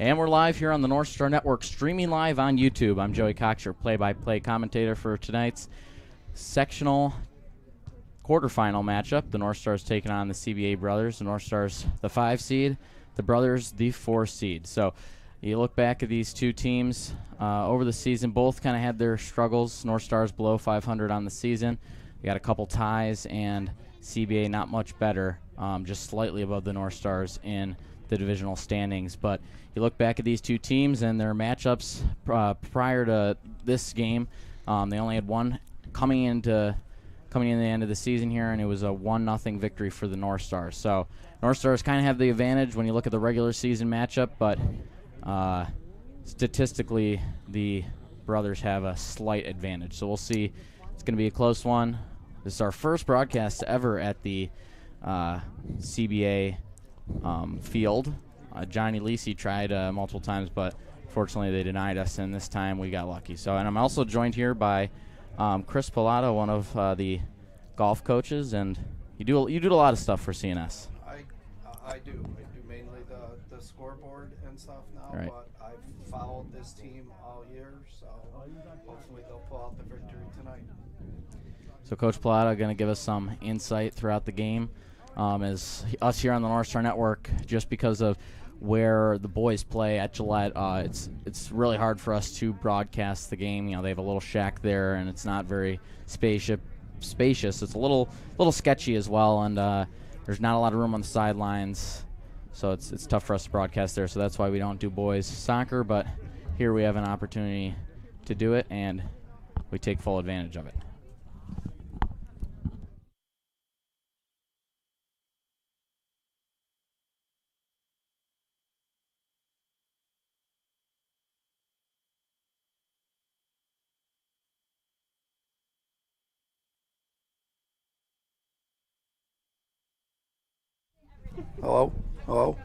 And we're live here on the Northstar Network, streaming live on YouTube. I'm Joey Cox, your play-by-play commentator for tonight's sectional quarterfinal matchup. The Northstars taking on the CBA Brothers. The Northstars the 5 seed, the Brothers the 4 seed. So you look back at these two teams over the season, both kind of had their struggles. Northstars below 500 on the season. We got a couple ties, and CBA not much better, just slightly above the Northstars in the divisional standings. But you look back at these two teams and their matchups prior to this game. They only had one coming in the end of the season here, and it was a 1-0 victory for the Northstars. So Northstars kind of have the advantage when you look at the regular season matchup, but statistically the Brothers have a slight advantage. So we'll see. It's going to be a close one. This is our first broadcast ever at the CBA field. Johnny Lisi tried multiple times, but fortunately they denied us, and this time we got lucky. So, and I'm also joined here by Chris Pallota, one of the golf coaches, and you do a lot of stuff for CNS. I do mainly the scoreboard and stuff now, right. But I've followed this team all year, so hopefully they'll pull out the victory tonight. So Coach Pallota going to give us some insight throughout the game. As us here on the Northstar Network, just because of where the boys play at Gillette, it's really hard for us to broadcast the game. You know, they have a little shack there, and it's not very spacious. It's a little sketchy as well, and there's not a lot of room on the sidelines, so it's tough for us to broadcast there. So that's why we don't do boys soccer, but here we have an opportunity to do it, and we take full advantage of it. Hello? Hello?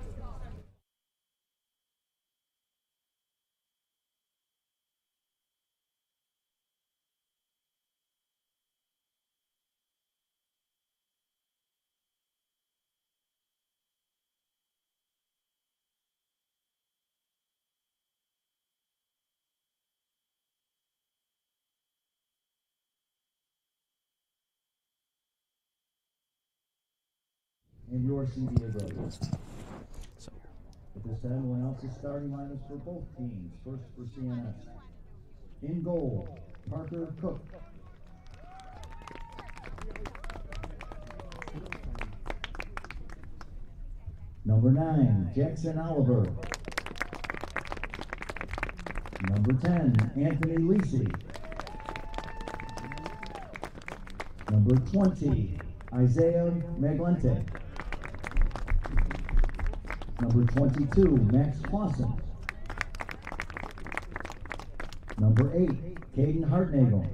And your CBA Brothers. At this time, we'll announce the starting lineups for both teams. First for CNS. In goal, Parker Cook. Number 9, Jackson Oliver. Number 10, Anthony Lisi. Number 20, Isaiah Maglente. Number 22, Max Clausen. Number 8, Caden Hartnagel.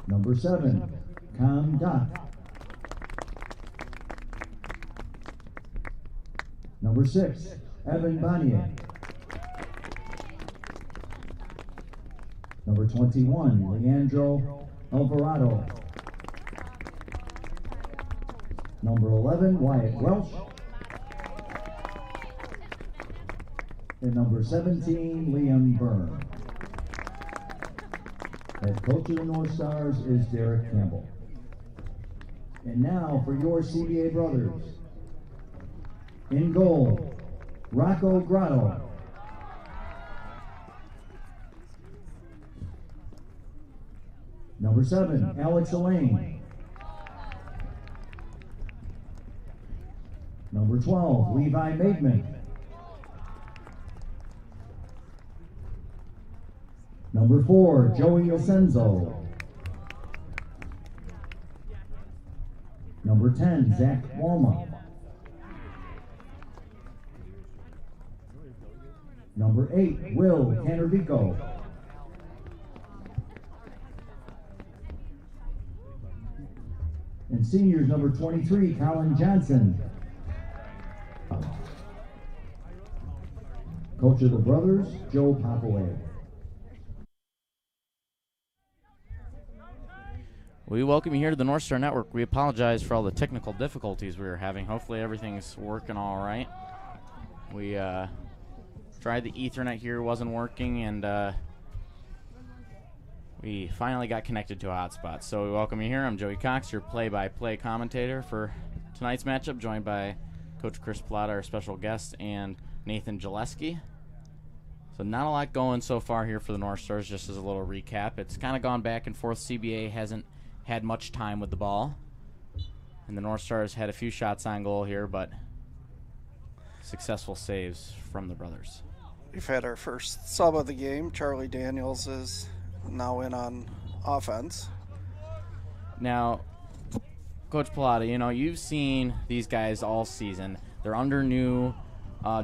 Number 7, Cam Dock. Number 6, Evan Bonnier. Number 21, Leandro Alvarado. Number 11, Wyatt Welsh. And number 17, Liam Byrne. Head coach of the North Stars is Derek Campbell. And now for your CBA Brothers. In goal, Rocco Grotto. Number 7, Alex Elaine. Number 12, Levi Maidman. Number 4, Joey Yosenzo. Number 10, Zach Walma. Number 8, Will Canervico. And seniors, number 23, Colin Johnson. Coach of the Brothers, Joe Popaway. We welcome you here to the Northstar Network. We apologize for all the technical difficulties we were having. Hopefully everything's working all right. We tried the Ethernet here, wasn't working, and we finally got connected to a hotspot. So we welcome you here. I'm Joey Cox, your play-by-play commentator for tonight's matchup, joined by Coach Chris Pallota, our special guest, and Nathan Jaleski. So not a lot going so far here for the North Stars, just as a little recap. It's kind of gone back and forth. CBA hasn't had much time with the ball. And the North Stars had a few shots on goal here, but successful saves from the brothers. We've had our first sub of the game. Charlie Daniels is now in on offense. Now, Coach Pallota, you know, you've seen these guys all season. They're under new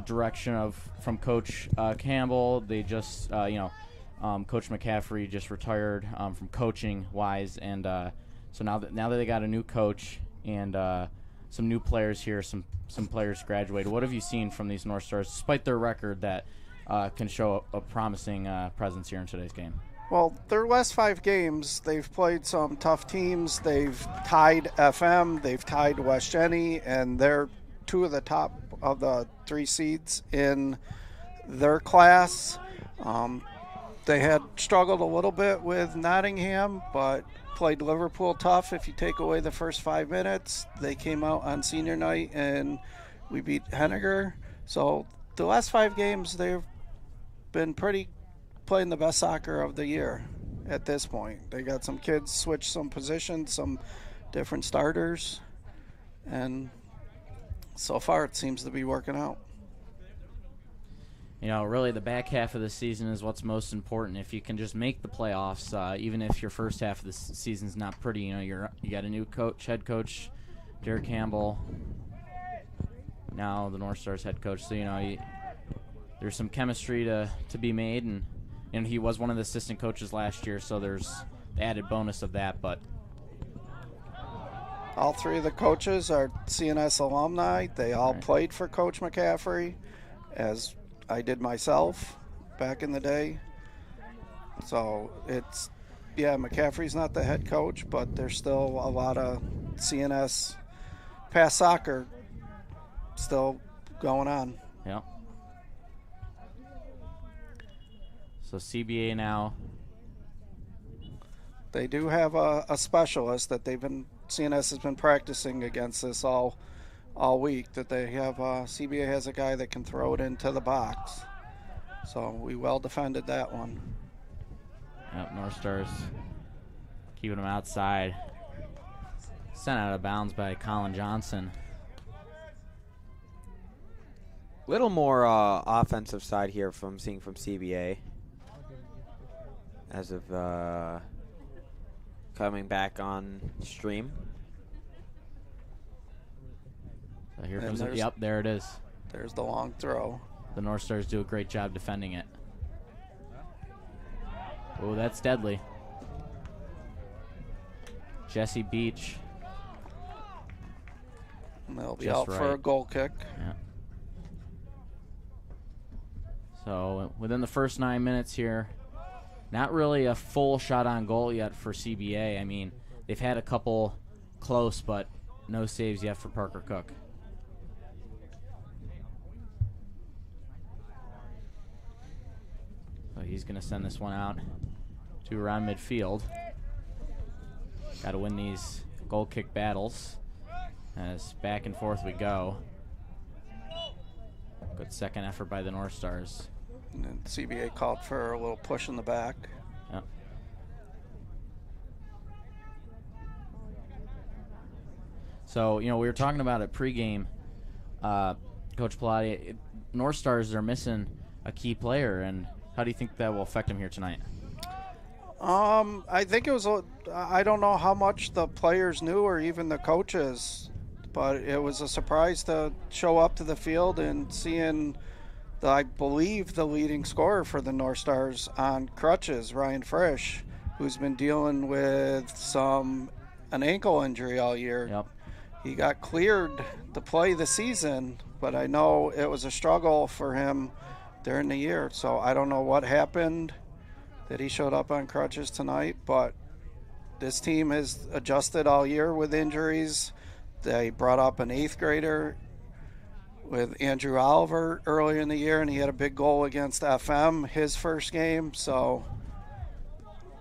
direction from Coach Campbell. They just, Coach McCaffrey just retired from coaching-wise, and so now that they got a new coach and some new players here, some players graduated. What have you seen from these North Stars, despite their record that can show a promising presence here in today's game? Well, their last 5 games, they've played some tough teams. They've tied FM, they've tied West Jenny, and they're 2 of the top of the 3 seeds in their class. They had struggled a little bit with Nottingham, but played Liverpool tough. If you take away the first 5 minutes, they came out on senior night and we beat Henniger. So the last 5 games, they've been playing the best soccer of the year at this point. They got some kids switch some positions, some different starters, and so far it seems to be working out. You know, really the back half of the season is what's most important. If you can just make the playoffs, even if your first half of the season's not pretty, you know, you got a new head coach, Derek Campbell, now the North Stars head coach. So, you know, there's some chemistry to be made, and he was one of the assistant coaches last year, so there's the added bonus of that. But all 3 of the coaches are CNS alumni. They all played for Coach McCaffrey, as I did myself back in the day. So McCaffrey's not the head coach, but there's still a lot of CNS past soccer still going on. Yeah. So CBA now. They do have a specialist that CNS has been practicing against this all week, that they have. CBA has a guy that can throw it into the box. So we well defended that one. Yep, North Stars keeping them outside. Sent out of bounds by Colin Johnson. Little more offensive side here from CBA. As of coming back on stream. So here comes it. Yep, there it is. There's the long throw. The North Stars do a great job defending it. Oh, that's deadly. Jesse Beach. And they'll be out for a goal kick. Yeah. So within the first 9 minutes here, not really a full shot on goal yet for CBA. I mean, they've had a couple close, but no saves yet for Parker Cook. So he's going to send this one out to around midfield. Got to win these goal kick battles. As back and forth we go. Good second effort by the North Stars. And then CBA called for a little push in the back. Yep. So, you know, we were talking about it pregame, Coach Pallota. North Stars are missing a key player, and how do you think that will affect them here tonight? I think it was, I don't know how much the players knew or even the coaches, but it was a surprise to show up to the field and seeing, I believe, the leading scorer for the North Stars on crutches, Ryan Frisch, who's been dealing with an ankle injury all year. Yep. He got cleared to play the season, but I know it was a struggle for him during the year. So I don't know what happened that he showed up on crutches tonight, but this team has adjusted all year with injuries. They brought up an 8th grader with Andrew Oliver early in the year, and he had a big goal against FM his first game. So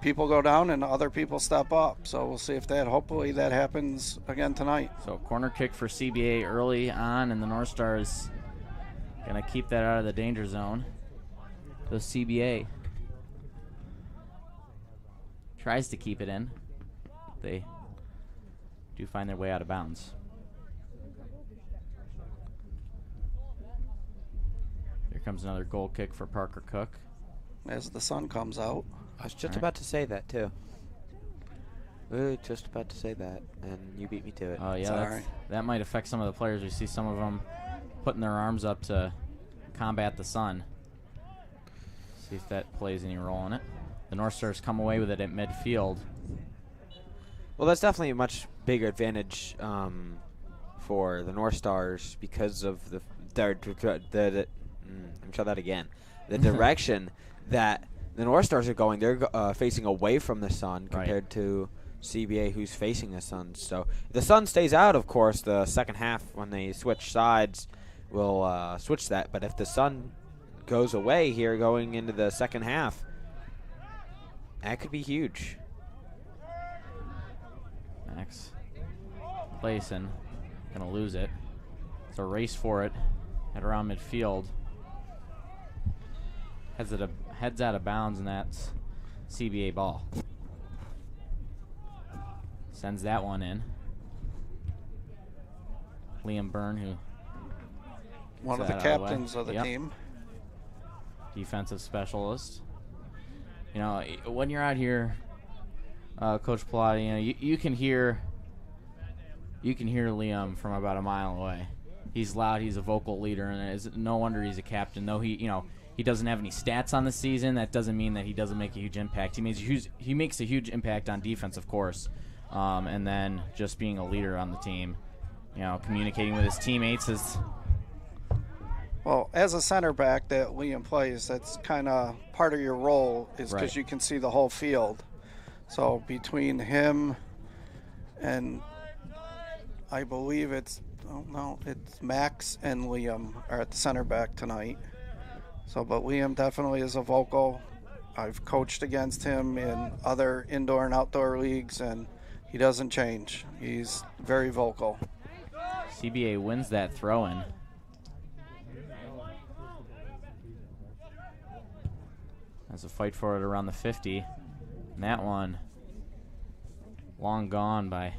people go down and other people step up. So we'll see if hopefully that happens again tonight. So corner kick for CBA early on, and the North Star is going to keep that out of the danger zone. So CBA tries to keep it in. They do find their way out of bounds. Here comes another goal kick for Parker Cook. As the sun comes out. I was just about to say that, too. Just about to say that, and you beat me to it. Oh, yeah, that might affect some of the players. We see some of them putting their arms up to combat the sun. See if that plays any role in it. The North Stars come away with it at midfield. Well, that's definitely a much bigger advantage for the North Stars because of let me try that again. The direction that the North Stars are going, they're facing away from the sun compared to CBA, who's facing the sun. So if the sun stays out, of course, the second half when they switch sides will switch that. But if the sun goes away here going into the second half, that could be huge. Max Clayson gonna lose it. It's a race for it at around midfield. Heads out of bounds, and that's CBA ball. Sends that one in. Liam Byrne, who one of the captains of the team. Defensive specialist. You know, when you're out here, Coach Pallota, you know, you can hear Liam from about a mile away. He's loud. He's a vocal leader, and it's no wonder he's a captain. Though he doesn't have any stats on the season, that doesn't mean that he doesn't make a huge impact. He makes a huge impact on defense, of course, and then just being a leader on the team. You know, communicating with his teammates is. Well, as a center back that Liam plays, that's kind of part of your role is because you can see the whole field. So between him and I believe it's Max and Liam are at the center back tonight. So, but Liam definitely is a vocal. I've coached against him in other indoor and outdoor leagues, and he doesn't change. He's very vocal. CBA wins that throw-in. There's a fight for it around the 50. And that one long gone by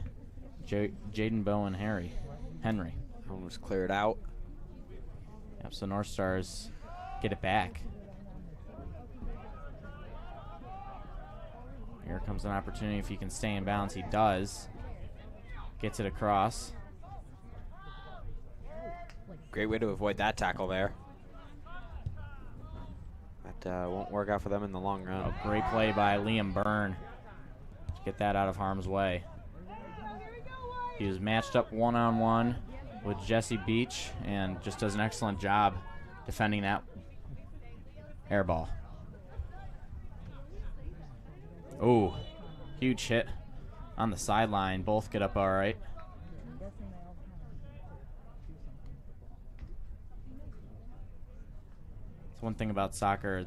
Jaden Bowen Henry. That one was cleared out. Yep, so North Stars get it back. Here comes an opportunity if he can stay in bounds. He does. Gets it across. Great way to avoid that tackle there. That won't work out for them in the long run. A great play by Liam Byrne to get that out of harm's way. He was matched up one-on-one with Jesse Beach and just does an excellent job defending that air ball. Ooh, huge hit on the sideline. Both get up all right. It's one thing about soccer.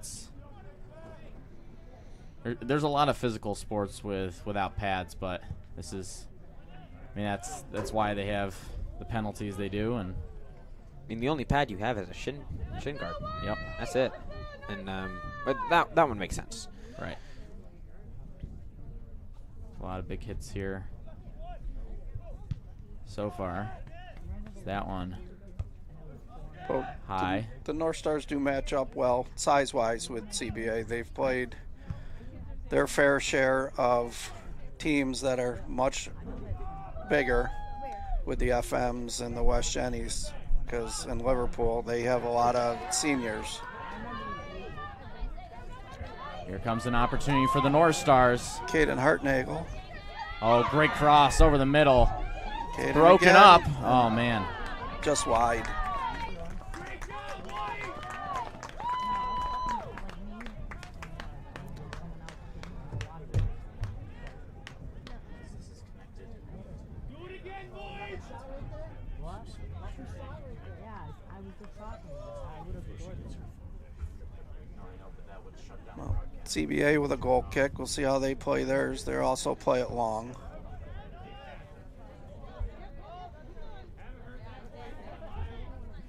There's a lot of physical sports without pads, but this is. I mean, that's why they have the penalties they do, and I mean the only pad you have is a shin guard. Yep, that's it. And but that one makes sense. Right. A lot of big hits here so far. That one high. The North Stars do match up well size-wise with CBA. They've played their fair share of teams that are much bigger with the FMs and the West Jennies, because in Liverpool they have a lot of seniors. Here comes an opportunity for the North Stars. Caden Hartnagel. Oh, great cross over the middle. Caden broken again. Up. Oh, man. Just wide. Well, CBA with a goal kick. We'll see how they play theirs. They also play it long.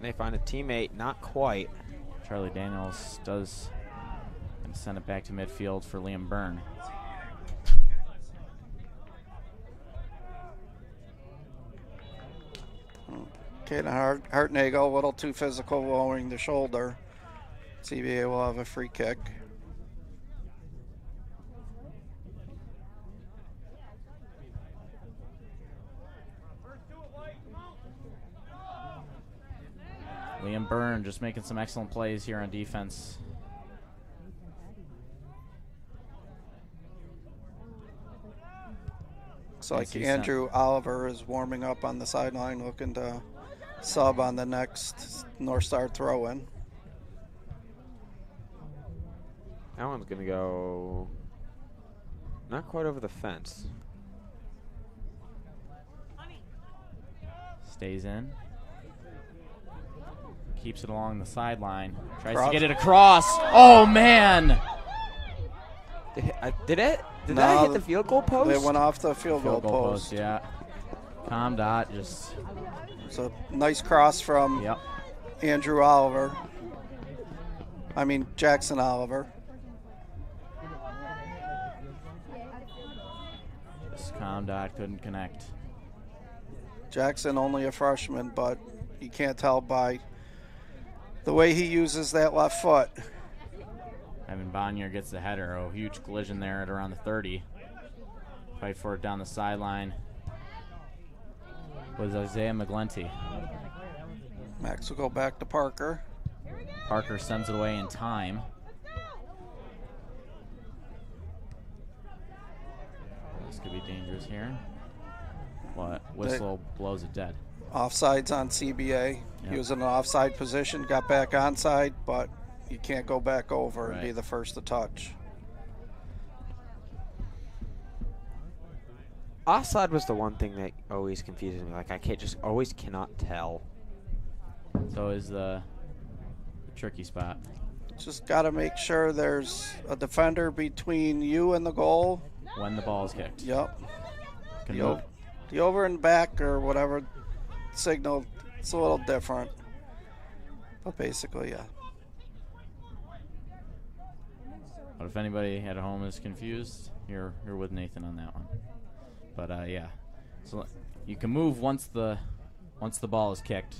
They find a teammate, not quite. Charlie Daniels does and send it back to midfield for Liam Byrne. Caden Hartnagel, a little too physical, lowering the shoulder. CBA will have a free kick. Liam Byrne just making some excellent plays here on defense. Looks like Andrew Oliver is warming up on the sideline, looking to sub on the next Northstar throw-in. That one's going to go not quite over the fence. Stays in. Keeps it along the sideline. Tries Cross. to get it across. Oh, man! Did that hit the field goal post? They went off the field goal post. Yeah. Comdot just... It's a nice cross from Andrew Oliver. I mean, Jackson Oliver. Just Comdot couldn't connect. Jackson only a freshman, but you can't tell by the way he uses that left foot. Evan Bonnier gets the header. Oh, huge collision there at around the 30. Fight for it down the sideline was Isaiah McGlinty. Max will go back to Parker. Parker sends it away in time. This could be dangerous here. What? Whistle blows it dead. Offsides on CBA. He was in an offside position, got back onside, but you can't go back over and be the first to touch. Offside was the one thing that always confuses me. Like, I always cannot tell. So is the tricky spot. Just got to make sure there's a defender between you and the goal. When the ball is kicked. Yep. Can The over and back or whatever signal, it's a little different. But basically, yeah. But if anybody at home is confused, you're with Nathan on that one. But yeah, so you can move once the ball is kicked.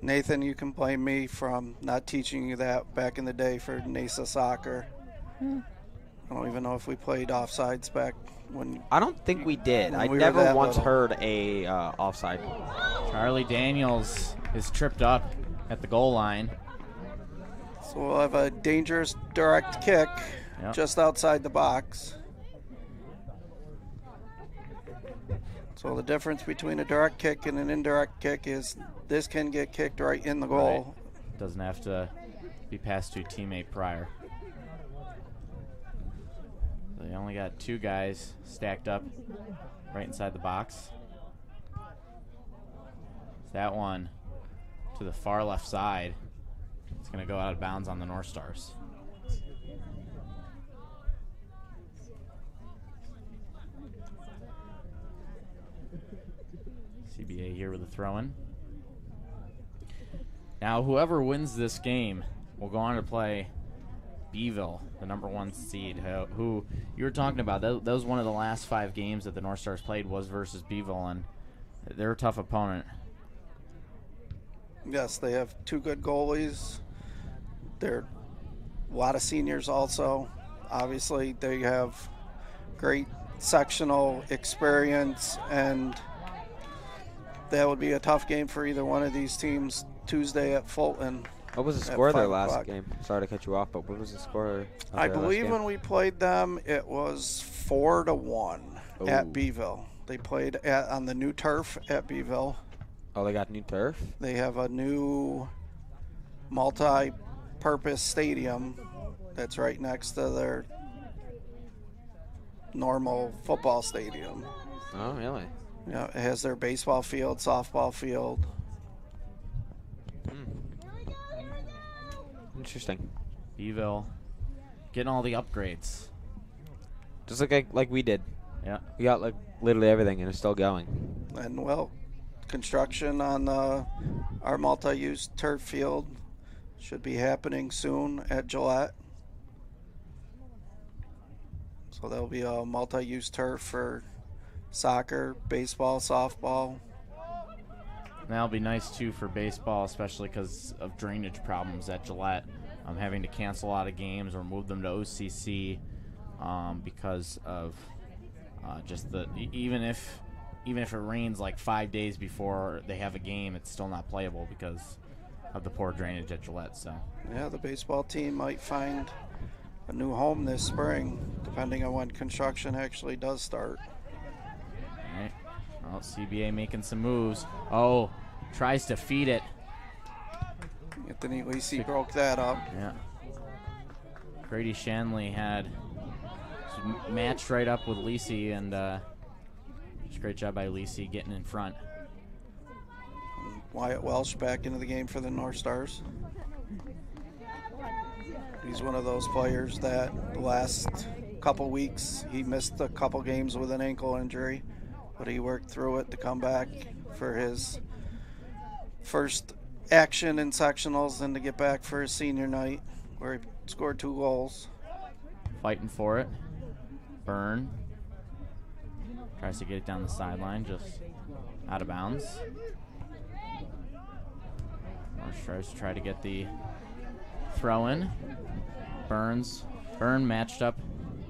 Nathan, you can blame me from not teaching you that back in the day for NASA soccer. I don't even know if we played offsides back when. I don't think we did. I we never once heard a offside. Charlie Daniels is tripped up at the goal line. So we'll have a dangerous direct kick just outside the box. So the difference between a direct kick and an indirect kick is this can get kicked right in the goal. Right. Doesn't have to be passed to a teammate prior. They only got two guys stacked up right inside the box. That one to the far left side. It's going to go out of bounds on the North Stars. CBA here with a throw-in. Now, whoever wins this game will go on to play Beeville, the #1 seed, who you were talking about. That was one of the last 5 games that the North Stars played was versus Beeville, and they're a tough opponent. Yes, they have 2 good goalies. They're a lot of seniors also. Obviously, they have great sectional experience, and that would be a tough game for either one of these teams Tuesday at Fulton. What was the score of their last game? Sorry to cut you off, but what was the score? I believe when we played them, it was 4-1 at Beeville. They played on the new turf at Beeville. Oh, they got new turf? They have a new multi-purpose stadium that's right next to their normal football stadium. Oh, really? Yeah, it has their baseball field, softball field. Interesting. Beeville getting all the upgrades. Just like we did. Yeah. We got like literally everything, and it's still going. And well, construction on our multi-use turf field should be happening soon at Gillette. So there'll be a multi-use turf for soccer, baseball, softball. That'll be nice too for baseball, especially because of drainage problems at Gillette. Having to cancel a lot of games or move them to OCC because of just the even if it rains like 5 days before they have a game, it's still not playable because of the poor drainage at Gillette. So yeah, the baseball team might find a new home this spring, depending on when construction actually does start. all right. Well, CBA making some moves. Oh, tries to feed it. Anthony Lisi broke that up. Yeah. Grady Shanley had matched right up with Lisi, and just great job by Lisi getting in front. Wyatt Welsh back into the game for the North Stars. He's one of those players that the last couple weeks he missed a couple games with an ankle injury, but he worked through it to come back for his first action in sectionals and to get back for his senior night where he scored 2 goals. Fighting for it. Byrne tries to get it down the sideline, just out of bounds. Marsh tries to try to get the throw in. Byrne matched up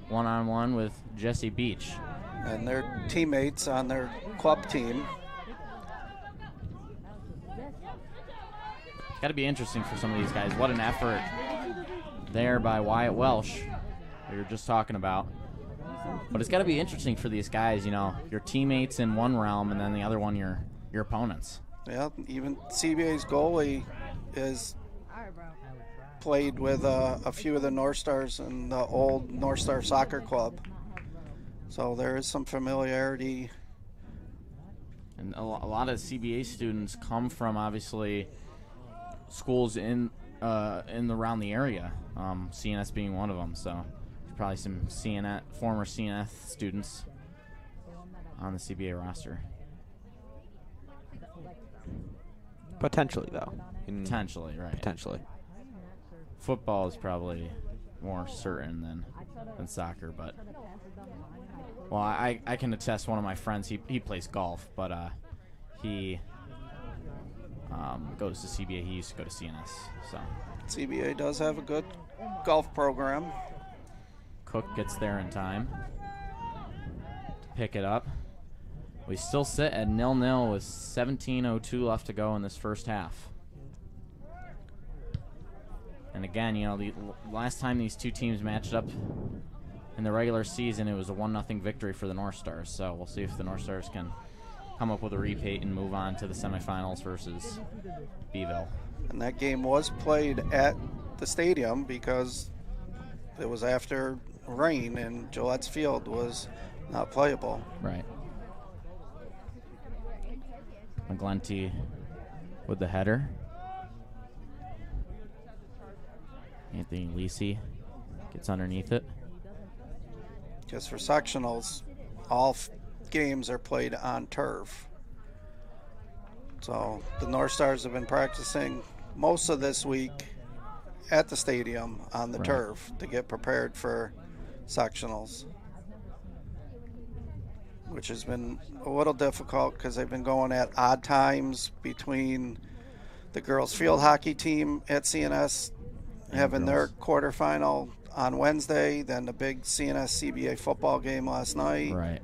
one-on-one with Jesse Beach. And their teammates on their club team. Got to be interesting for some of these guys. What an effort there by Wyatt Welsh, we were just talking about. But it's got to be interesting for these guys, you know, your teammates in one realm and then the other one your opponents. Yeah, even CBA's goalie is played with a few of the North Stars in the old North Star Soccer Club. So there is some familiarity. And a lot of CBA students come from, obviously, schools in around the area, CNS being one of them. So there's probably some former CNS students on the CBA roster. Potentially, though. Potentially, right. Potentially. Football is probably more certain than soccer, but well, I can attest. One of my friends, he plays golf, but he goes to CBA. He used to go to CNS. So CBA does have a good golf program. Cook gets there in time to pick it up. We still sit at 0-0 with 17:02 left to go in this first half. And again, you know, the last time these two teams matched up in the regular season, it was a 1-0 victory for the North Stars. So we'll see if the North Stars can come up with a repeat and move on to the semifinals versus Beeville. And that game was played at the stadium because it was after rain and Gillette's field was not playable. Right. McGlinty with the header. Anthony Lisi gets underneath it. Just for sectionals, all games are played on turf. So the North Stars have been practicing most of this week at the stadium on the turf to get prepared for sectionals, which has been a little difficult because they've been going at odd times between the girls field hockey team at CNS having their quarterfinal on Wednesday, then the big CNS CBA football game last night. Right.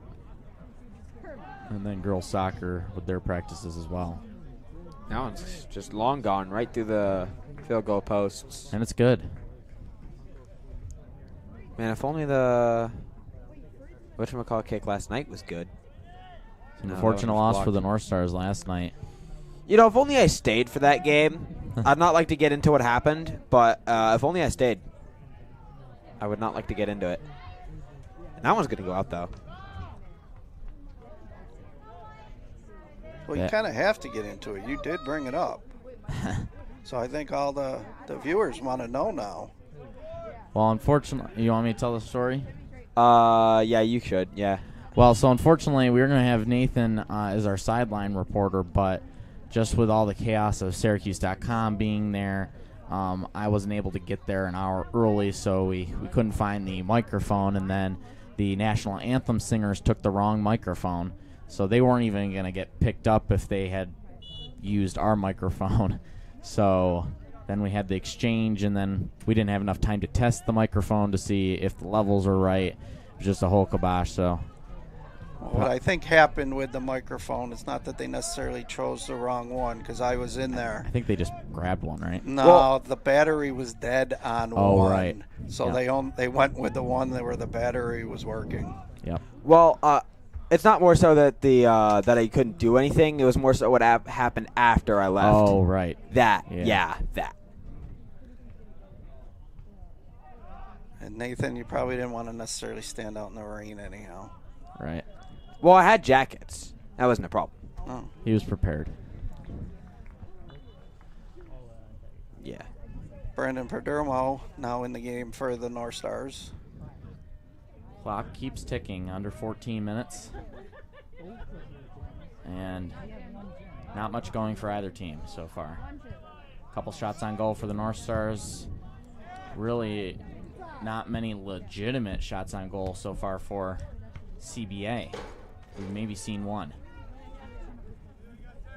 And then girls soccer with their practices as well. Now it's just long gone right through the field goal posts. And it's good. Man, if only the whatchamacallit kick last night was good. An unfortunate loss for the North Stars last night. You know, if only I stayed for that game. I'd not like to get into what happened, but if only I stayed. I would not like to get into it. And that one's going to go out, though. Well, you kind of have to get into it. You did bring it up. So I think all the viewers want to know now. Well, unfortunately, you want me to tell the story? Yeah, you should. Yeah. Well, so unfortunately, we were going to have Nathan as our sideline reporter, but just with all the chaos of Syracuse.com being there, I wasn't able to get there an hour early, so we couldn't find the microphone, and then the national anthem singers took the wrong microphone, so they weren't even going to get picked up if they had used our microphone. So then we had the exchange, and then we didn't have enough time to test the microphone to see if the levels were right. It was just a whole kibosh. So what I think happened with the microphone is not that they necessarily chose the wrong one, because I was in there. I think they just grabbed one, right? No, the battery was dead on one. Oh, right. So they went with the one where the battery was working. Yep. Well, it's not more so that that I couldn't do anything. It was more so what happened after I left. Oh, right. That. Yeah. Yeah, that. And Nathan, you probably didn't want to necessarily stand out in the rain anyhow. Right. Well, I had jackets. That wasn't a problem. Oh. He was prepared. Yeah. Brandon Perdermo now in the game for the North Stars. Clock keeps ticking, under 14 minutes. And not much going for either team so far. Couple shots on goal for the North Stars. Really not many legitimate shots on goal so far for CBA. We've maybe seen one.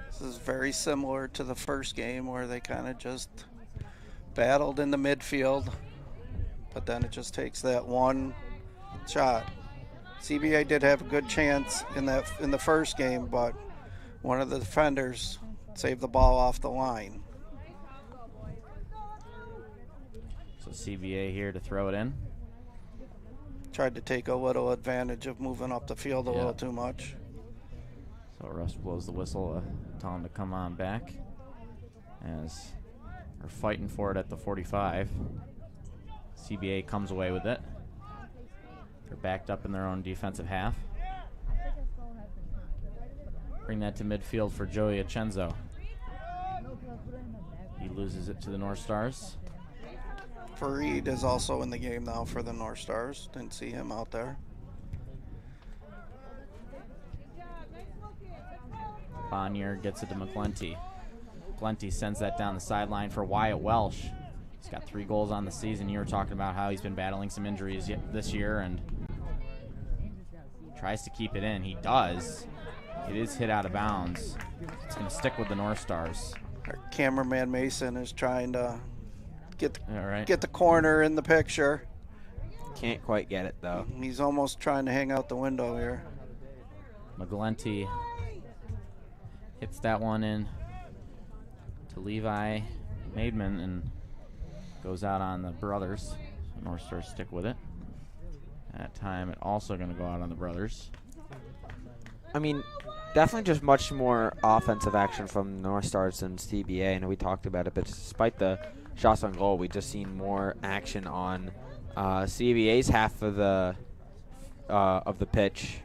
This is very similar to the first game where they kind of just battled in the midfield, but then it just takes that one shot. CBA did have a good chance in the first game, but one of the defenders saved the ball off the line. So CBA here to throw it in. Tried to take a little advantage of moving up the field a little too much. So Russ blows the whistle, tell him to come on back, as they're fighting for it at the 45. CBA comes away with it. They're backed up in their own defensive half. Bring that to midfield for Joey Acenzo. He loses it to the North Stars. Fareed is also in the game now for the North Stars. Didn't see him out there. Bonnier gets it to McGlinty. McGlinty sends that down the sideline for Wyatt Welsh. He's got 3 goals on the season. You were talking about how he's been battling some injuries this year and tries to keep it in. He does. It is hit out of bounds. It's going to stick with the North Stars. Our cameraman Mason is trying to get the corner in the picture. Can't quite get it, though. He's almost trying to hang out the window here. McGlinty hits that one in to Levi Maidman and goes out on the brothers. North Stars stick with it. That time it also going to go out on the brothers. I mean, definitely just much more offensive action from North Stars than CBA. I know we talked about it, but despite the shots on goal, we just seen more action on CBA's half of the pitch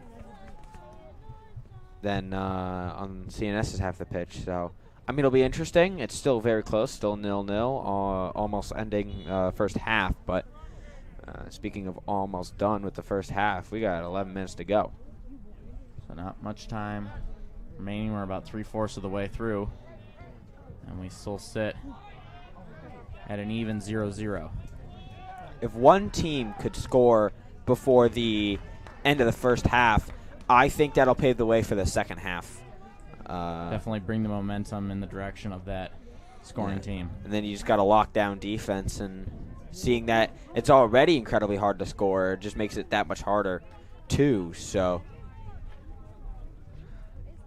than on CNS's half of the pitch. So, I mean, it'll be interesting. It's still very close, still 0-0, almost ending first half. But speaking of almost done with the first half, we got 11 minutes to go. So not much time remaining. We're about 3/4 of the way through, and we still sit at an even 0-0. If one team could score before the end of the first half, I think that'll pave the way for the second half. Definitely bring the momentum in the direction of that scoring team. And then you just got to lock down defense, and seeing that it's already incredibly hard to score just makes it that much harder too. So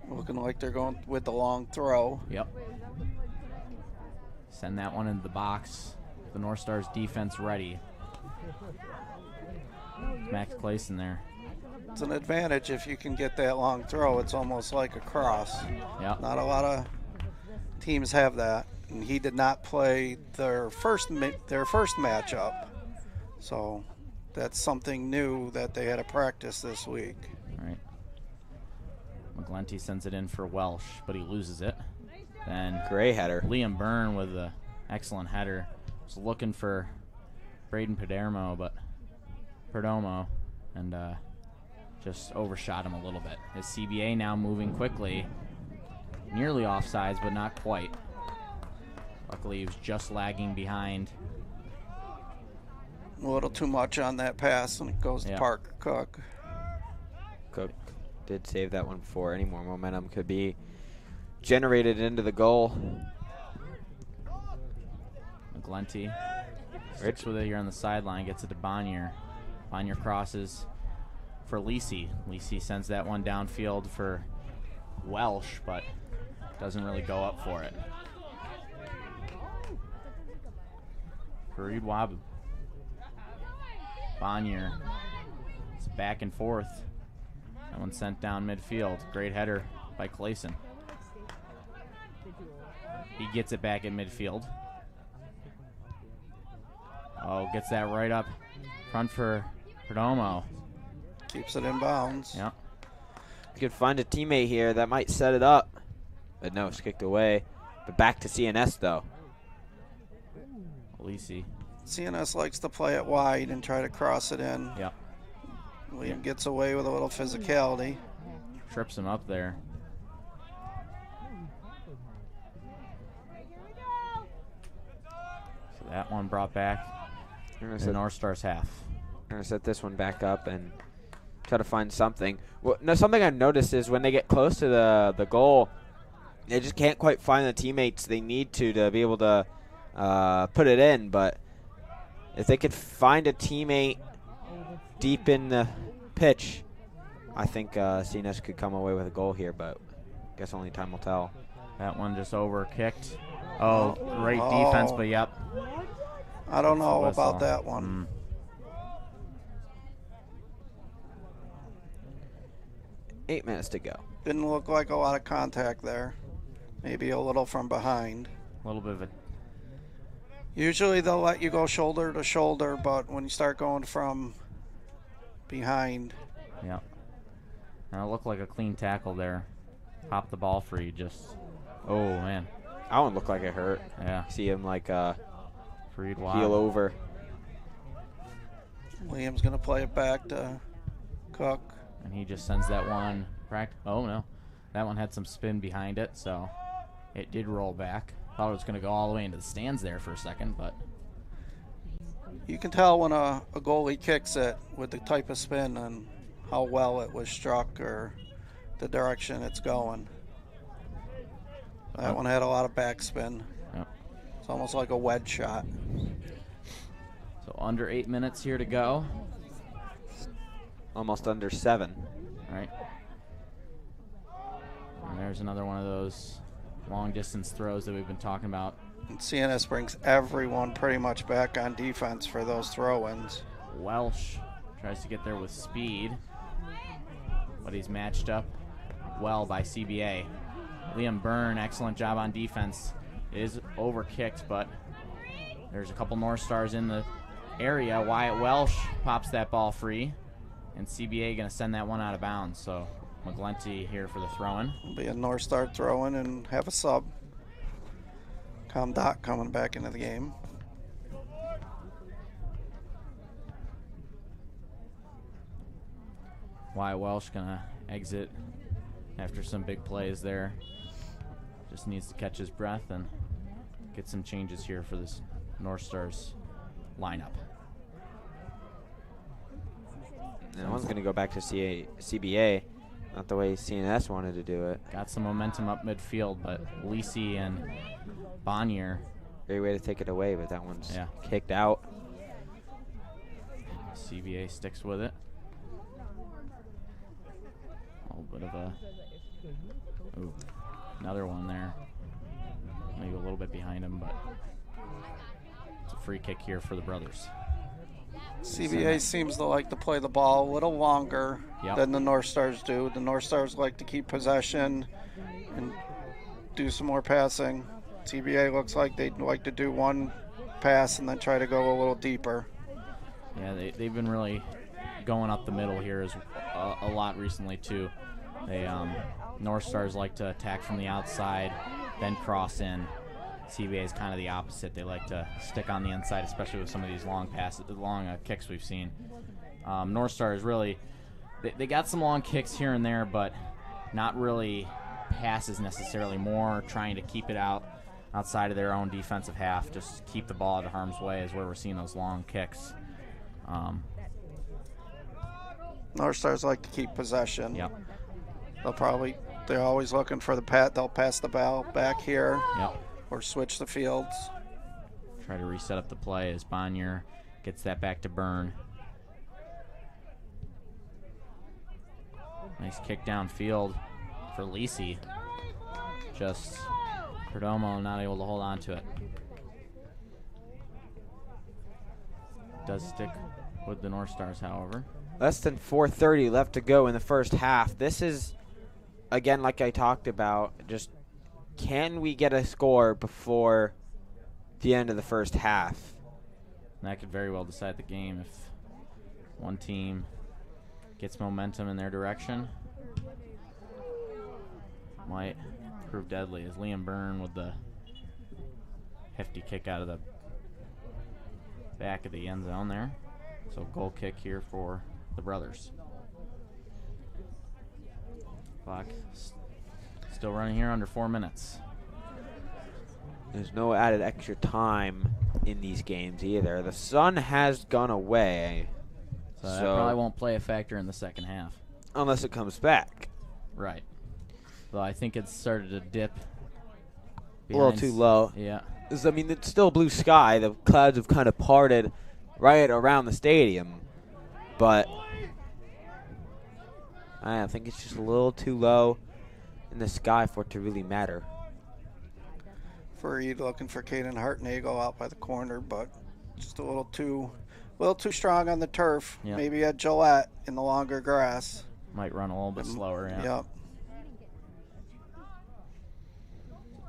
looking like they're going with the long throw. Yep. Send that one into the box. The North Stars defense ready. Max Clayson there. It's an advantage if you can get that long throw. It's almost like a cross. Yep. Not a lot of teams have that. And he did not play their first matchup. So that's something new that they had to practice this week. All right. McGlinty sends it in for Welsh, but he loses it. Then Great header. Liam Byrne with an excellent header. Was looking for Braden Perdomo, and just overshot him a little bit. His CBA now moving quickly, nearly offsides, but not quite. Luckily, he was just lagging behind. A little too much on that pass, and it goes to Parker Cook. Cook did save that one before any more momentum could be generated into the goal. McGlinty sticks with it here on the sideline, gets it to Bonnier. Bonnier crosses for Lisi. Lisi sends that one downfield for Welsh, but doesn't really go up for it. Fareed Wahb. Bonnier. It's back and forth. That one sent down midfield. Great header by Clayson. He gets it back at midfield. Oh, gets that right up front for Perdomo. Keeps it in bounds. Yep. You could find a teammate here that might set it up. But no, it's kicked away. But back to CNS, though. Lisi. CNS likes to play it wide and try to cross it in. Yep. Liam gets away with a little physicality. Trips him up there. So that one brought back the North Star's half. I'm going to set this one back up and try to find something. Well, no, something I've noticed is when they get close to the goal, they just can't quite find the teammates they need to be able to put it in. But if they could find a teammate deep in the pitch, I think CNS could come away with a goal here, but I guess only time will tell. That one just over kicked. Oh, great defense, but yep. I don't know about that one. 8 minutes to go. Didn't look like a lot of contact there. Maybe a little from behind. A little bit of a... Usually they'll let you go shoulder to shoulder, but when you start going from behind. Yeah. And it looked like a clean tackle there. Pop the ball free, just... Oh, man. That one looked like it hurt. Yeah. See him like Fareed Wahb. heel over. Liam's going to play it back to Cook. And he just sends that one. Oh, no. That one had some spin behind it, so it did roll back. Thought it was going to go all the way into the stands there for a second, but... You can tell when a goalie kicks it with the type of spin and how well it was struck or the direction it's going. That one had a lot of backspin. Yep. It's almost like a wedge shot. So under 8 minutes here to go. Almost under 7. All right. And there's another one of those long distance throws that we've been talking about. And CNS brings everyone pretty much back on defense for those throw-ins. Welsh tries to get there with speed, but he's matched up well by CBA. Liam Byrne, excellent job on defense. It is overkicked, but there's a couple North Stars in the area. Wyatt Welsh pops that ball free, and CBA going to send that one out of bounds. So McGlinty here for the throw-in. It'll be a North Star throw-in and have a sub. Comdoc coming back into the game. Wyatt Welsh going to exit after some big plays there. Just needs to catch his breath and get some changes here for this North Stars lineup. And one's going to go back to CBA, not the way CNS wanted to do it. Got some momentum up midfield, but Lisi and Bonnier. Great way to take it away, but that one's kicked out. CBA sticks with it. A little bit of a... Ooh, another one there. Maybe a little bit behind him, but it's a free kick here for the brothers. CBA seems to like to play the ball a little longer than the North Stars do. The North Stars like to keep possession and do some more passing. CBA looks like they'd like to do one pass and then try to go a little deeper. Yeah, they've been really going up the middle here a lot recently too. They North Stars like to attack from the outside, then cross in. CBA is kind of the opposite. They like to stick on the inside, especially with some of these long passes, kicks we've seen. North Stars really, they got some long kicks here and there, but not really passes necessarily. More trying to keep it outside of their own defensive half, just keep the ball out of harm's way is where we're seeing those long kicks. North Stars like to keep possession. Yep. They're always looking for the pat. They'll pass the ball back here. Yep. Or switch the fields. Try to reset up the play as Bonnier gets that back to Byrne. Nice kick downfield for Lisi. Just Perdomo not able to hold on to it. Does stick with the North Stars, however. Less than 4:30 left to go in the first half. This is, again, like I talked about, just can we get a score before the end of the first half? And that could very well decide the game if one team gets momentum in their direction. Might prove deadly as Liam Byrne with the hefty kick out of the back of the end zone there. So goal kick here for the brothers. Clock still running here under 4 minutes. There's no added extra time in these games either. The sun has gone away. So that probably won't play a factor in the second half. Unless it comes back. Right. Though I think it's started to dip. A little too low. Yeah. I mean, it's still blue sky. The clouds have kind of parted right around the stadium. But I think it's just a little too low in the sky for it to really matter. Fareed looking for Caden Hartnagel out by the corner, but just a little too strong on the turf. Yep. Maybe at Gillette in the longer grass. Might run a little bit slower, yeah. Yep.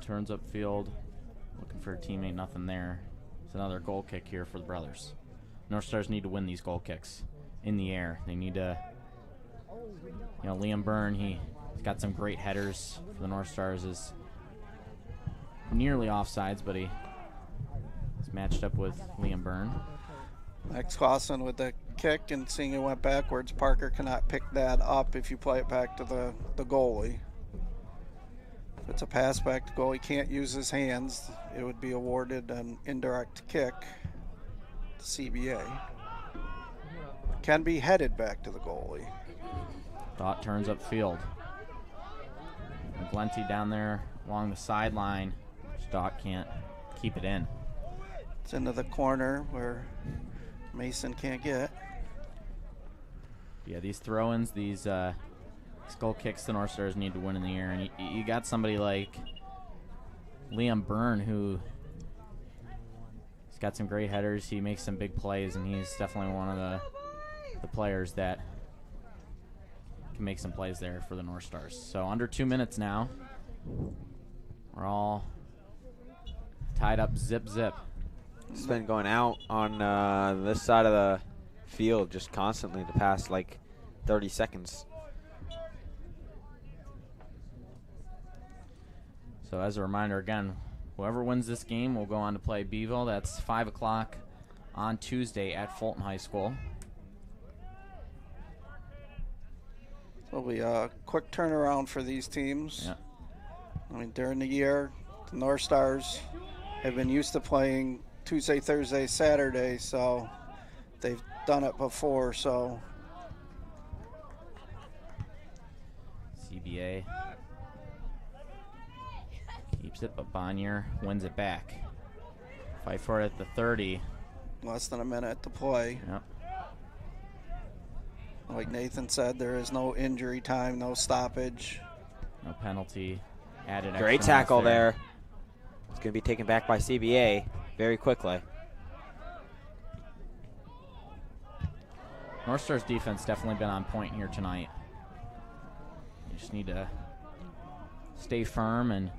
Turns upfield, looking for a teammate, nothing there. It's another goal kick here for the brothers. North Stars need to win these goal kicks in the air. They need to, Liam Byrne, he's got some great headers for the North Stars. Is nearly offsides, but he's matched up with Liam Byrne. Max Clausen with the kick, and seeing it went backwards. Parker cannot pick that up if you play it back to the goalie. If it's a pass back to goal, he can't use his hands. It would be awarded an indirect kick to CBA. Can be headed back to the goalie. Dot turns upfield. Glenti down there along the sideline. Dot can't keep it in. It's into the corner where Mason can't get. Yeah, these throw-ins, these goal kicks the North Stars need to win in the air. And you got somebody like Liam Byrne who's got some great headers. He makes some big plays, and he's definitely one of the players that can make some plays there for the North Stars. So under 2 minutes now. We're all tied up zip. It's been going out on this side of the field just constantly the past, 30 seconds. So as a reminder, again, whoever wins this game will go on to play Beeville. That's 5 o'clock on Tuesday at Fulton High School. It'll be a quick turnaround for these teams. Yeah. I mean, during the year, the North Stars have been used to playing Tuesday, Thursday, Saturday, so they've done it before, so. CBA keeps it, but Bonnier wins it back. Fight for it at the 30. Less than a minute to play. Yep. Like Nathan said, there is no injury time, no stoppage. No penalty. Added Great extra tackle minutes there. It's going to be taken back by CBA very quickly. North Star's defense definitely been on point here tonight. You just need to stay firm and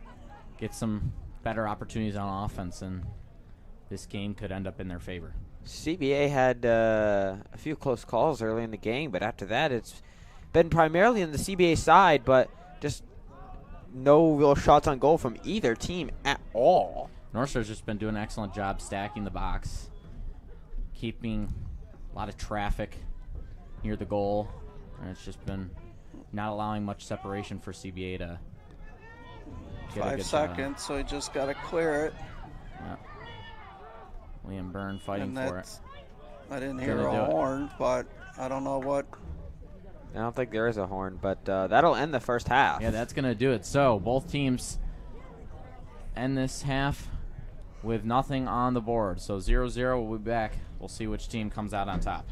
get some better opportunities on offense, and this game could end up in their favor. CBA had a few close calls early in the game, but after that it's been primarily on the CBA side, but just no real shots on goal from either team at all. Northstar's just been doing an excellent job stacking the box, keeping a lot of traffic near the goal, and it's just been not allowing much separation for CBA to get a 5 good seconds, so he just got to clear it. Yeah. Liam Byrne fighting And for it. I didn't Gonna hear do a it. horn, but I don't know what. I don't think there is a horn, but that'll end the first half. Yeah, that's going to do it. So both teams end this half with nothing on the board. So 0-0, we'll be back. We'll see which team comes out on top.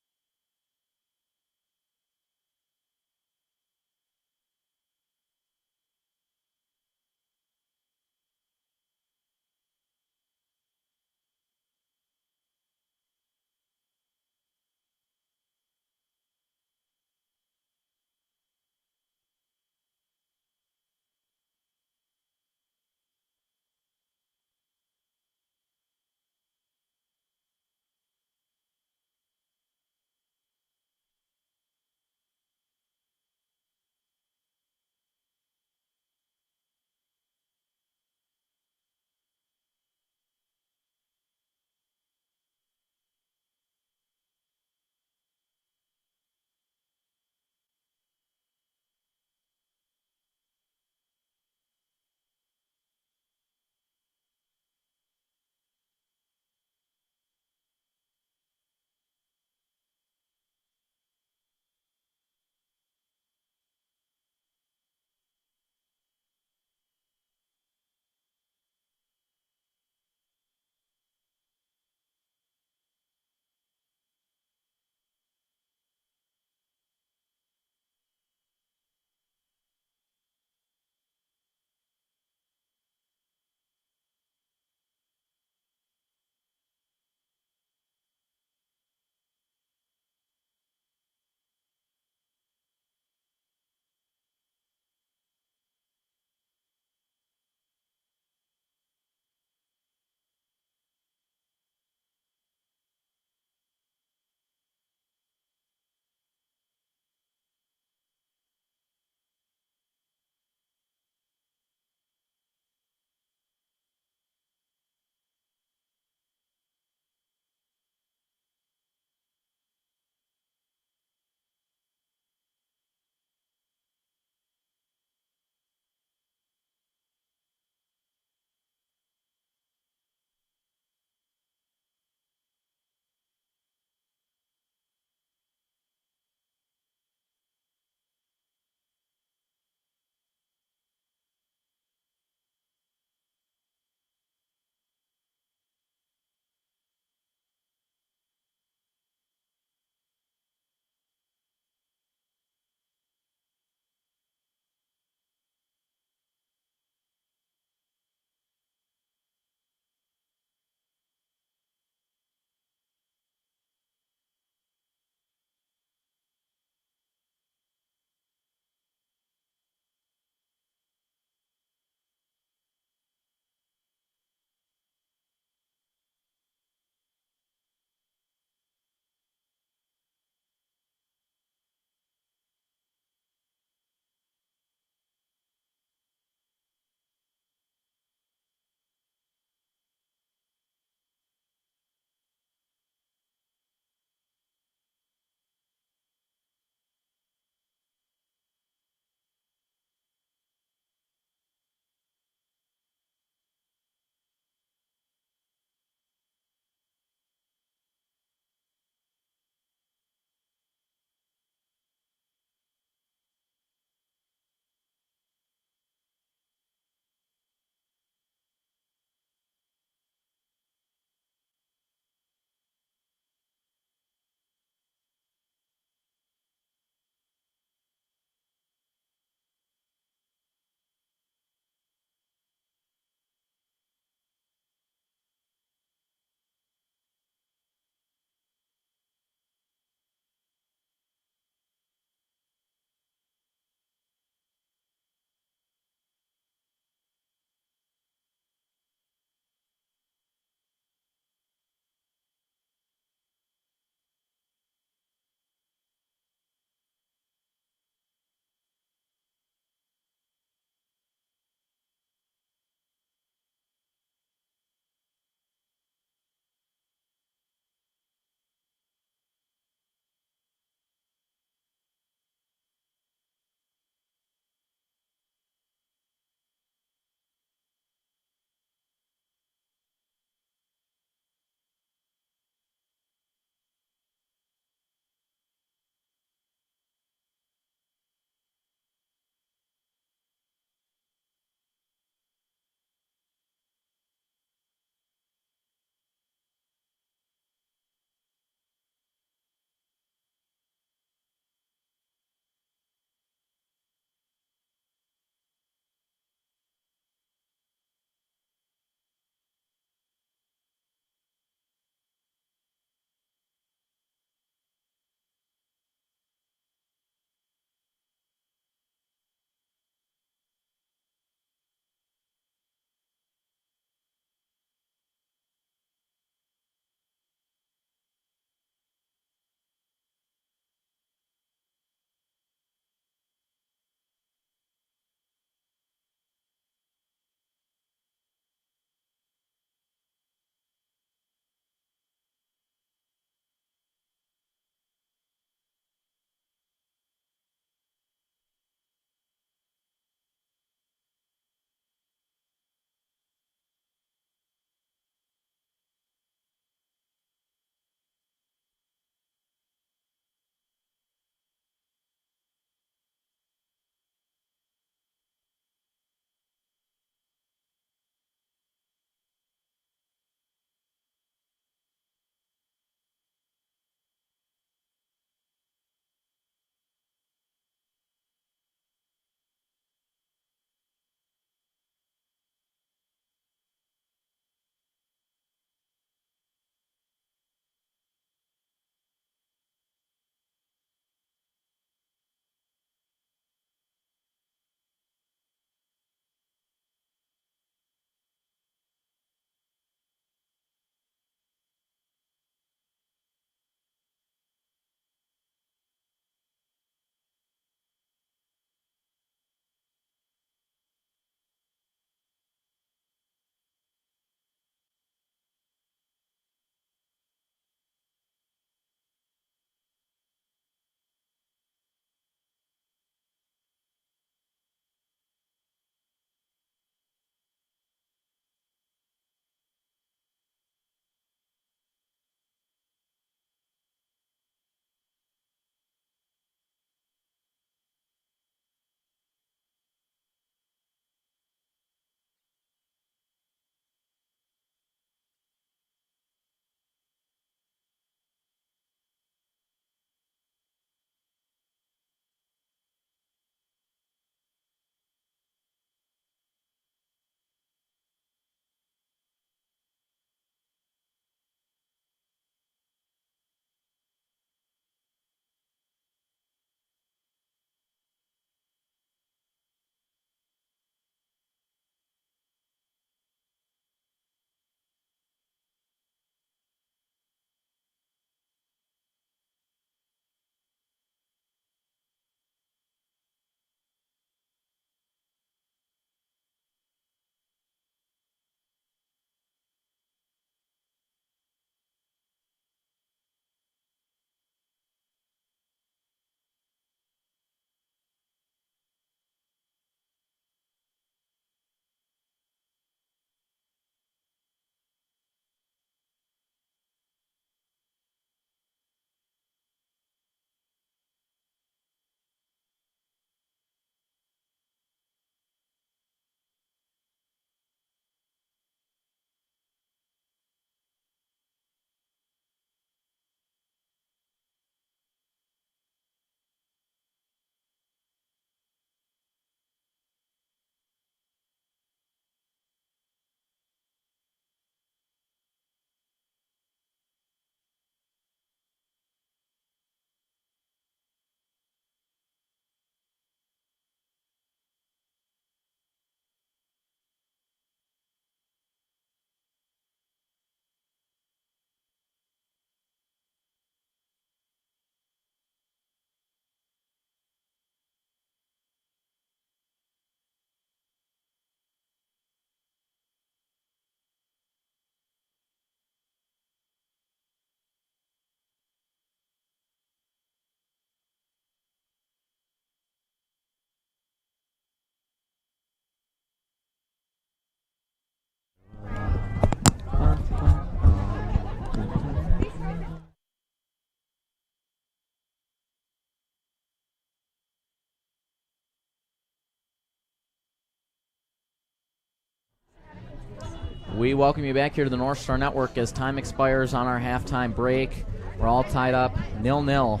We welcome you back here to the Northstar Network as time expires on our halftime break. We're all tied up 0-0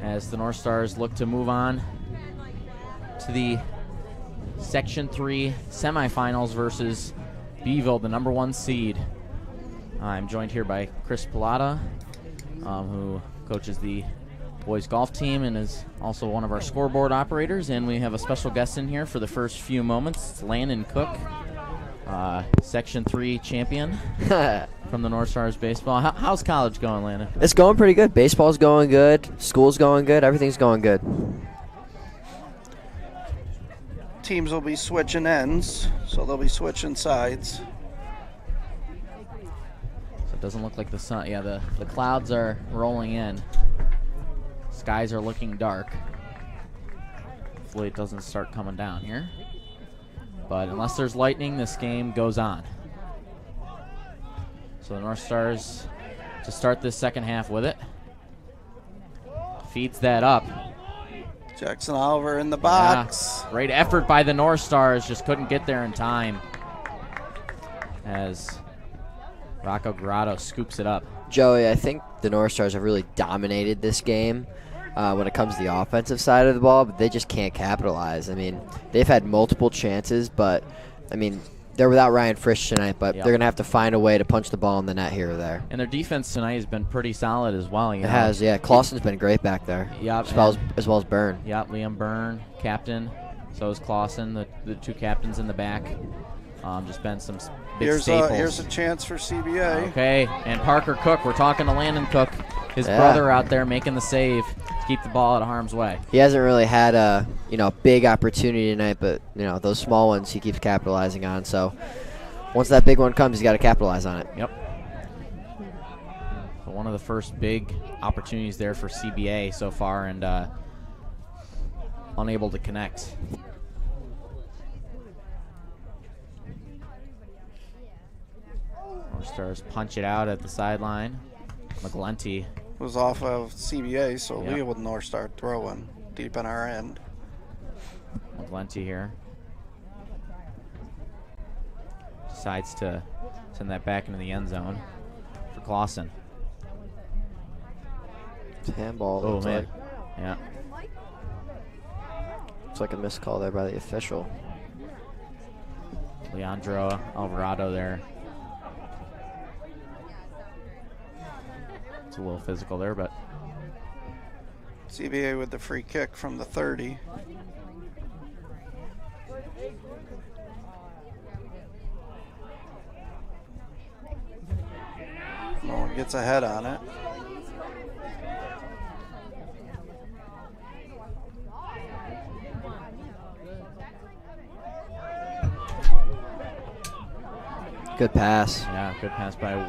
as the North Stars look to move on to the Section 3 semifinals versus Beeville, the number 1 seed. I'm joined here by Chris Pallota, who coaches the boys golf team and is also one of our scoreboard operators. And we have a special guest in here for the first few moments. It's Landon Cook, Section 3 champion from the North Stars baseball. How's college going, Landon? It's going pretty good. Baseball's going good. School's going good. Everything's going good. Teams will be switching ends, so they'll be switching sides. So it doesn't look like the sun. Yeah, the clouds are rolling in. Skies are looking dark. Hopefully it doesn't start coming down here. But unless there's lightning, this game goes on. So the North Stars to start this second half with it. Feeds that up. Jackson Oliver in the box. Yeah, great effort by the North Stars, just couldn't get there in time as Rocco Grotto scoops it up. Joey, I think the North Stars have really dominated this game when it comes to the offensive side of the ball, but they just can't capitalize. I mean, they've had multiple chances, but, I mean, they're without Ryan Frisch tonight, but they're going to have to find a way to punch the ball in the net here or there. And their defense tonight has been pretty solid as well. It has, yeah. Clausen's been great back there, yep, as well as Byrne. Yep, Liam Byrne, captain. So is Clausen, the 2 captains in the back. Just been some big staples. Here's a chance for CBA. Okay, and Parker Cook. We're talking to Landon Cook, his brother out there making the save to keep the ball out of harm's way. He hasn't really had a big opportunity tonight, but those small ones he keeps capitalizing on. So once that big one comes, he's got to capitalize on it. Yep. So one of the first big opportunities there for CBA so far, and unable to connect. North Stars punch it out at the sideline. McGlenty was off of CBA, so we with North Star throwing deep in our end. McGlenty here decides to send that back into the end zone for Clausen. Handball. Oh, man. Like. Yeah. It's like a missed call there by the official. Leandro Alvarado there. It's a little physical there, but CBA with the free kick from the 30. No one gets ahead on it. Good pass. Yeah, good pass by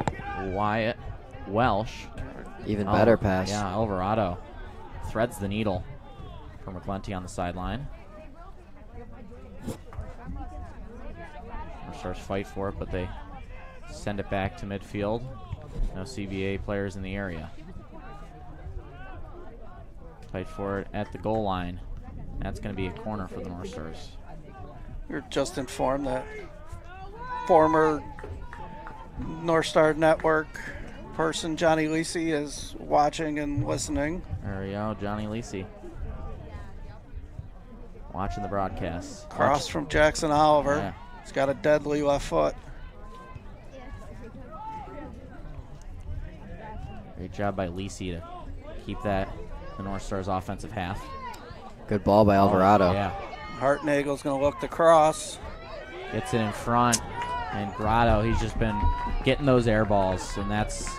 Wyatt Welsh. Even better pass. Yeah, Alvarado threads the needle for McGlenty on the sideline. North Stars fight for it, but they send it back to midfield. No CBA players in the area. Fight for it at the goal line. That's going to be a corner for the North Stars. We're just informed that former North Star Network person Johnny Lisi is watching and listening. There we go, Johnny Lisi. Watching the broadcast. Cross from Jackson Oliver. Yeah. He's got a deadly left foot. Great job by Lisi to keep that the North Stars offensive half. Good ball by Alvarado. Yeah. Hartnagel's going to look to cross. Gets it in front. And Grotto, he's just been getting those air balls. And that's,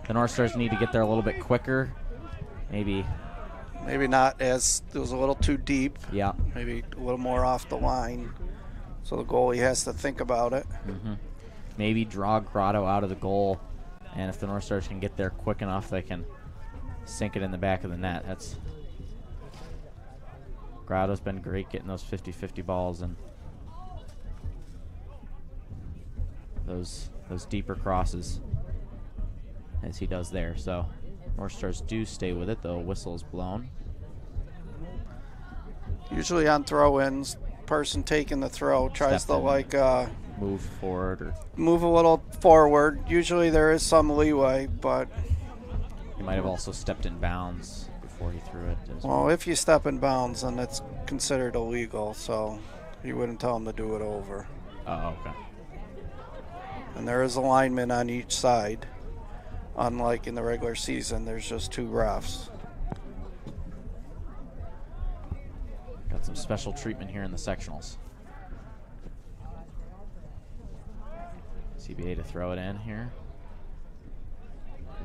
the North Stars need to get there a little bit quicker. Maybe not as, it was a little too deep. Yeah. Maybe a little more off the line. So the goalie has to think about it. Mm-hmm. Maybe draw Grotto out of the goal. And if the North Stars can get there quick enough, they can sink it in the back of the net. That's, Grotto's been great getting those 50-50 balls and those deeper crosses as he does there. So North Stars do stay with it, though. Whistle is blown. Usually on throw-ins, person taking the throw tries to move forward or Move a little forward. Usually there is some leeway, but he might have also stepped in bounds before he threw it. well, if you step in bounds, then it's considered illegal, so you wouldn't tell him to do it over. Oh, okay. And there is a lineman on each side. Unlike in the regular season, there's just 2 refs. Got some special treatment here in the sectionals. CBA to throw it in here.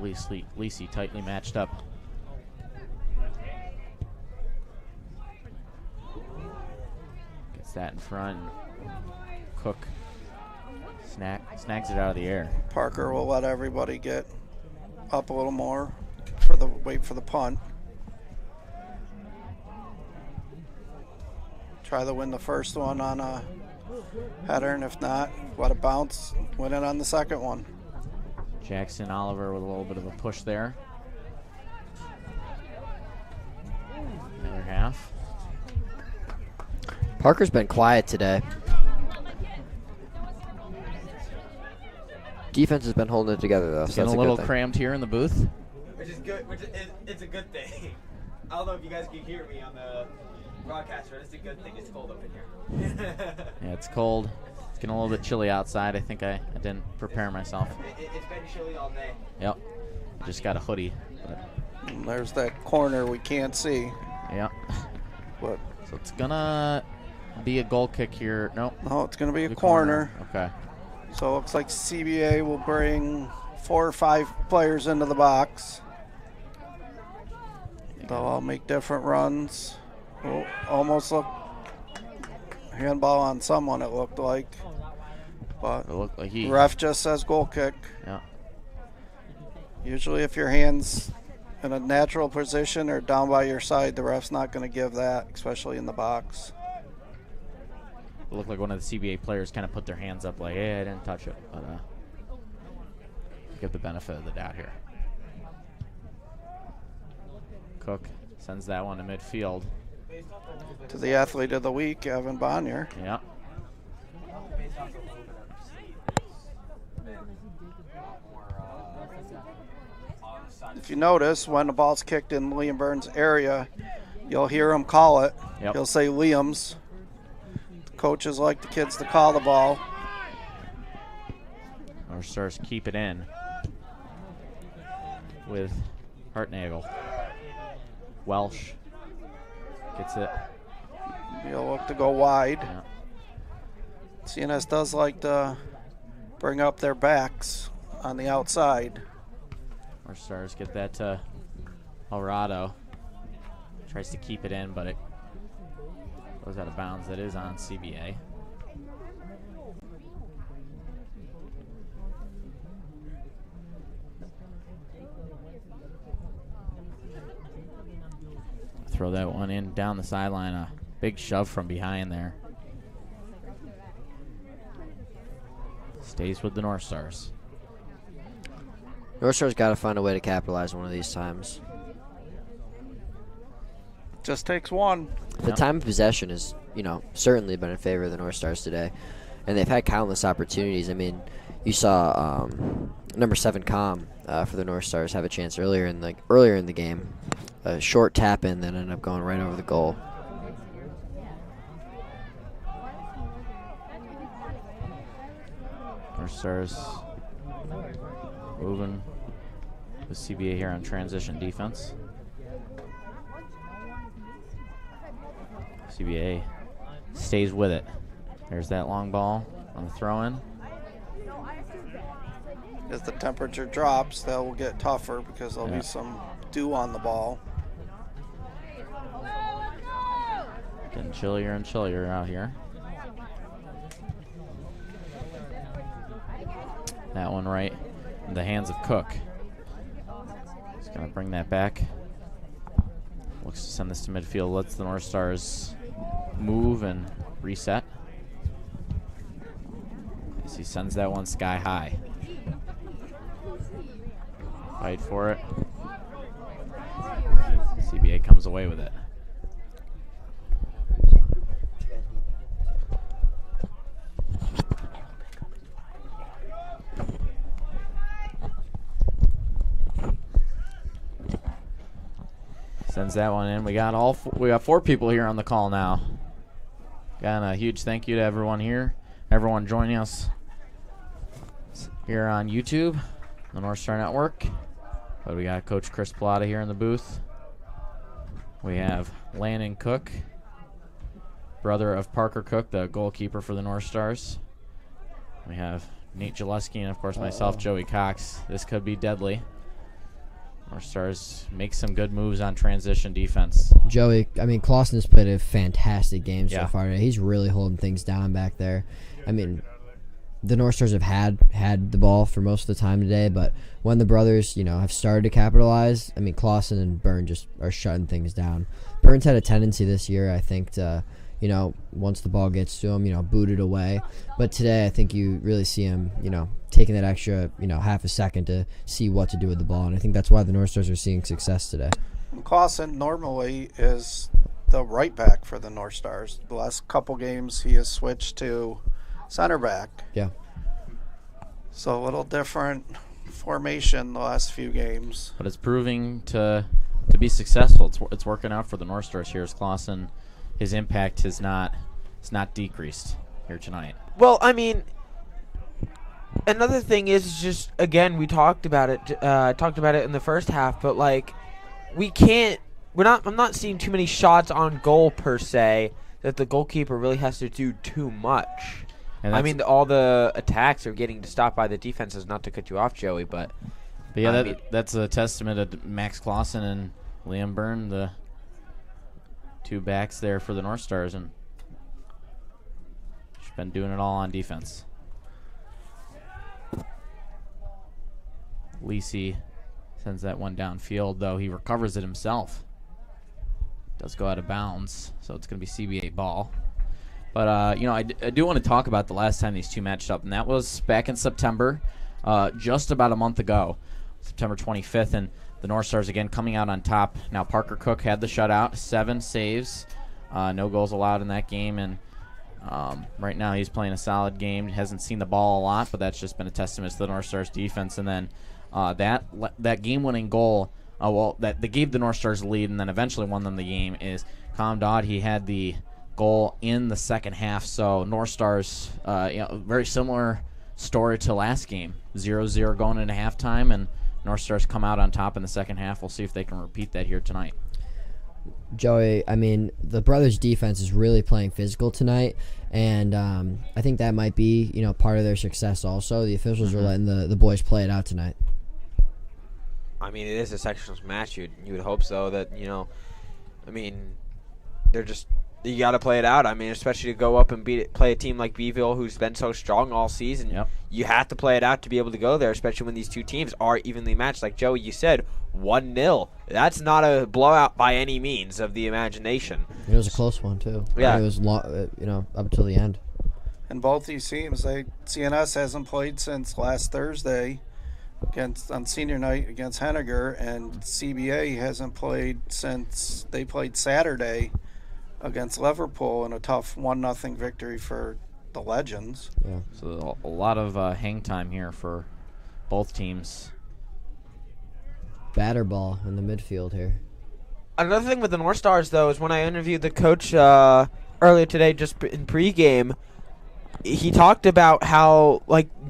Lacey tightly matched up. Gets that in front. Cook snags it out of the air. Parker will let everybody get up a little more wait for the punt. Try to win the first one on a header, and if not, let it bounce, win it on the second one. Jackson Oliver with a little bit of a push there. Another half. Parker's been quiet today. Defense has been holding it together, though. So Getting that's a little good thing. crammed here in the booth. Which is good. It's a good thing. I don't know if you guys can hear me on the broadcast, but it's a good thing. It's cold up in here. Yeah, it's cold. It's getting a little bit chilly outside. I think I didn't prepare myself. It's been chilly all day. Yep. I just got a hoodie. And there's that corner we can't see. Yep. But So it's gonna be a goal kick here. Nope. no, it's going to be a The corner. Okay. So it looks like CBA will bring 4 or 5 players into the box. They'll all make different runs. Oh, almost look handball on someone, it looked like. But It looked like he. ref just says goal kick. Yeah. Usually if your hand's in a natural position or down by your side, the ref's not going to give that, especially in the box. It looked like one of the CBA players kind of put their hands up like, hey, I didn't touch it. But give the benefit of the doubt here. Cook sends that one to midfield. To the athlete of the week, Evan Bonnier. Yeah. If you notice, when the ball's kicked in Liam Burns' area, you'll hear him call it. Yep. He'll say Liam's. The coaches like the kids to call the ball. Northstars keep it in with Hartnagel. Welsh gets it. You'll look to go wide. Yeah. CNS does like to bring up their backs on the outside. Northstars get that to Alvarado. Tries to keep it in, but it goes out of bounds. That is on CBA. Throw that one in down the sideline. A big shove from behind there. Stays with the Northstars. Northstar's got to find a way to capitalize one of these times. Just takes one. The Yep. time of possession has, certainly been in favor of the North Stars today, and they've had countless opportunities. I mean, you saw number 7 Com for the North Stars have a chance earlier in the game, a short tap in that ended up going right over the goal. Northstars moving with CBA here on transition defense. CBA stays with it. There's that long ball on the throw-in. As the temperature drops, they'll get tougher because there'll Yeah. be some dew on the ball. Getting chillier and chillier out here. That one right in the hands of Cook. He's going to bring that back. Looks to send this to midfield. Lets the North Stars move and reset. As he sends that one sky high. Fight for it. CBA comes away with it. Sends that one in. We got 4 people here on the call now. Got a huge thank you to everyone here, everyone joining us here on YouTube, the Northstar Network. But we got Coach Chris Pallota here in the booth. We have Landon Cook, brother of Parker Cook, the goalkeeper for the North Stars. We have Nate Jaleski and, of course, myself, Joey Cox. This could be deadly. North Stars make some good moves on transition defense. Joey, I mean, Clausen has played a fantastic game so Yeah. far today. He's really holding things down back there. I mean, the North Stars have had the ball for most of the time today, but when the brothers, have started to capitalize, I mean, Clausen and Byrne just are shutting things down. Byrne's had a tendency this year, I think, to, once the ball gets to him, boot it away. But today, I think you really see him, taking that extra, half a second to see what to do with the ball. And I think that's why the North Stars are seeing success today. Clausen normally is the right back for the North Stars. The last couple games, he has switched to center back. Yeah. So a little different formation the last few games. But it's proving to be successful. It's working out for the North Stars here as Clausen, his impact has not decreased here tonight. Well, I mean, another thing is just, again, we talked about it in the first half, but like I'm not seeing too many shots on goal per se that the goalkeeper really has to do too much. And I mean, all the attacks are getting stopped by the defenses, not to cut you off, Joey, but yeah, that's a testament to Max Clausen and Liam Byrne, the 2 backs there for the North Stars, and she's been doing it all on defense. Lisi sends that one downfield, though he recovers it himself. Does go out of bounds, so it's going to be CBA ball. But, I do want to talk about the last time these two matched up, and that was back in September, just about a month ago, September 25th, and the North Stars again coming out on top. Now, Parker Cook had the shutout, 7 saves, no goals allowed in that game, and right now he's playing a solid game. Hasn't seen the ball a lot, but that's just been a testament to the North Stars defense. And then that game-winning goal, that gave the North Stars the lead and then eventually won them the game, is Calm Dodd. He had the goal in the second half. So North Stars, very similar story to last game, 0-0 going into halftime, and North Stars come out on top in the second half. We'll see if they can repeat that here tonight. Joey, I mean, the brothers' defense is really playing physical tonight, and I think that might be, part of their success also. The officials are letting the boys play it out tonight. I mean, it is a sectionals match. You would hope so that, they're just, you got to play it out. I mean, especially to go up and play a team like Beeville, who's been so strong all season. Yep. You have to play it out to be able to go there, especially when these two teams are evenly matched. Like Joey, you said, 1-0. That's not a blowout by any means of the imagination. It was a close one too. Yeah. It was up until the end. And both these teams, CNS hasn't played since last Thursday on senior night against Henniger, and CBA hasn't played since they played Saturday against Liverpool in a tough 1-0 victory for the Legends. Yeah. So a lot of hang time here for both teams. Batter ball in the midfield here. Another thing with the North Stars, though, is when I interviewed the coach earlier today, just in pregame, he talked about how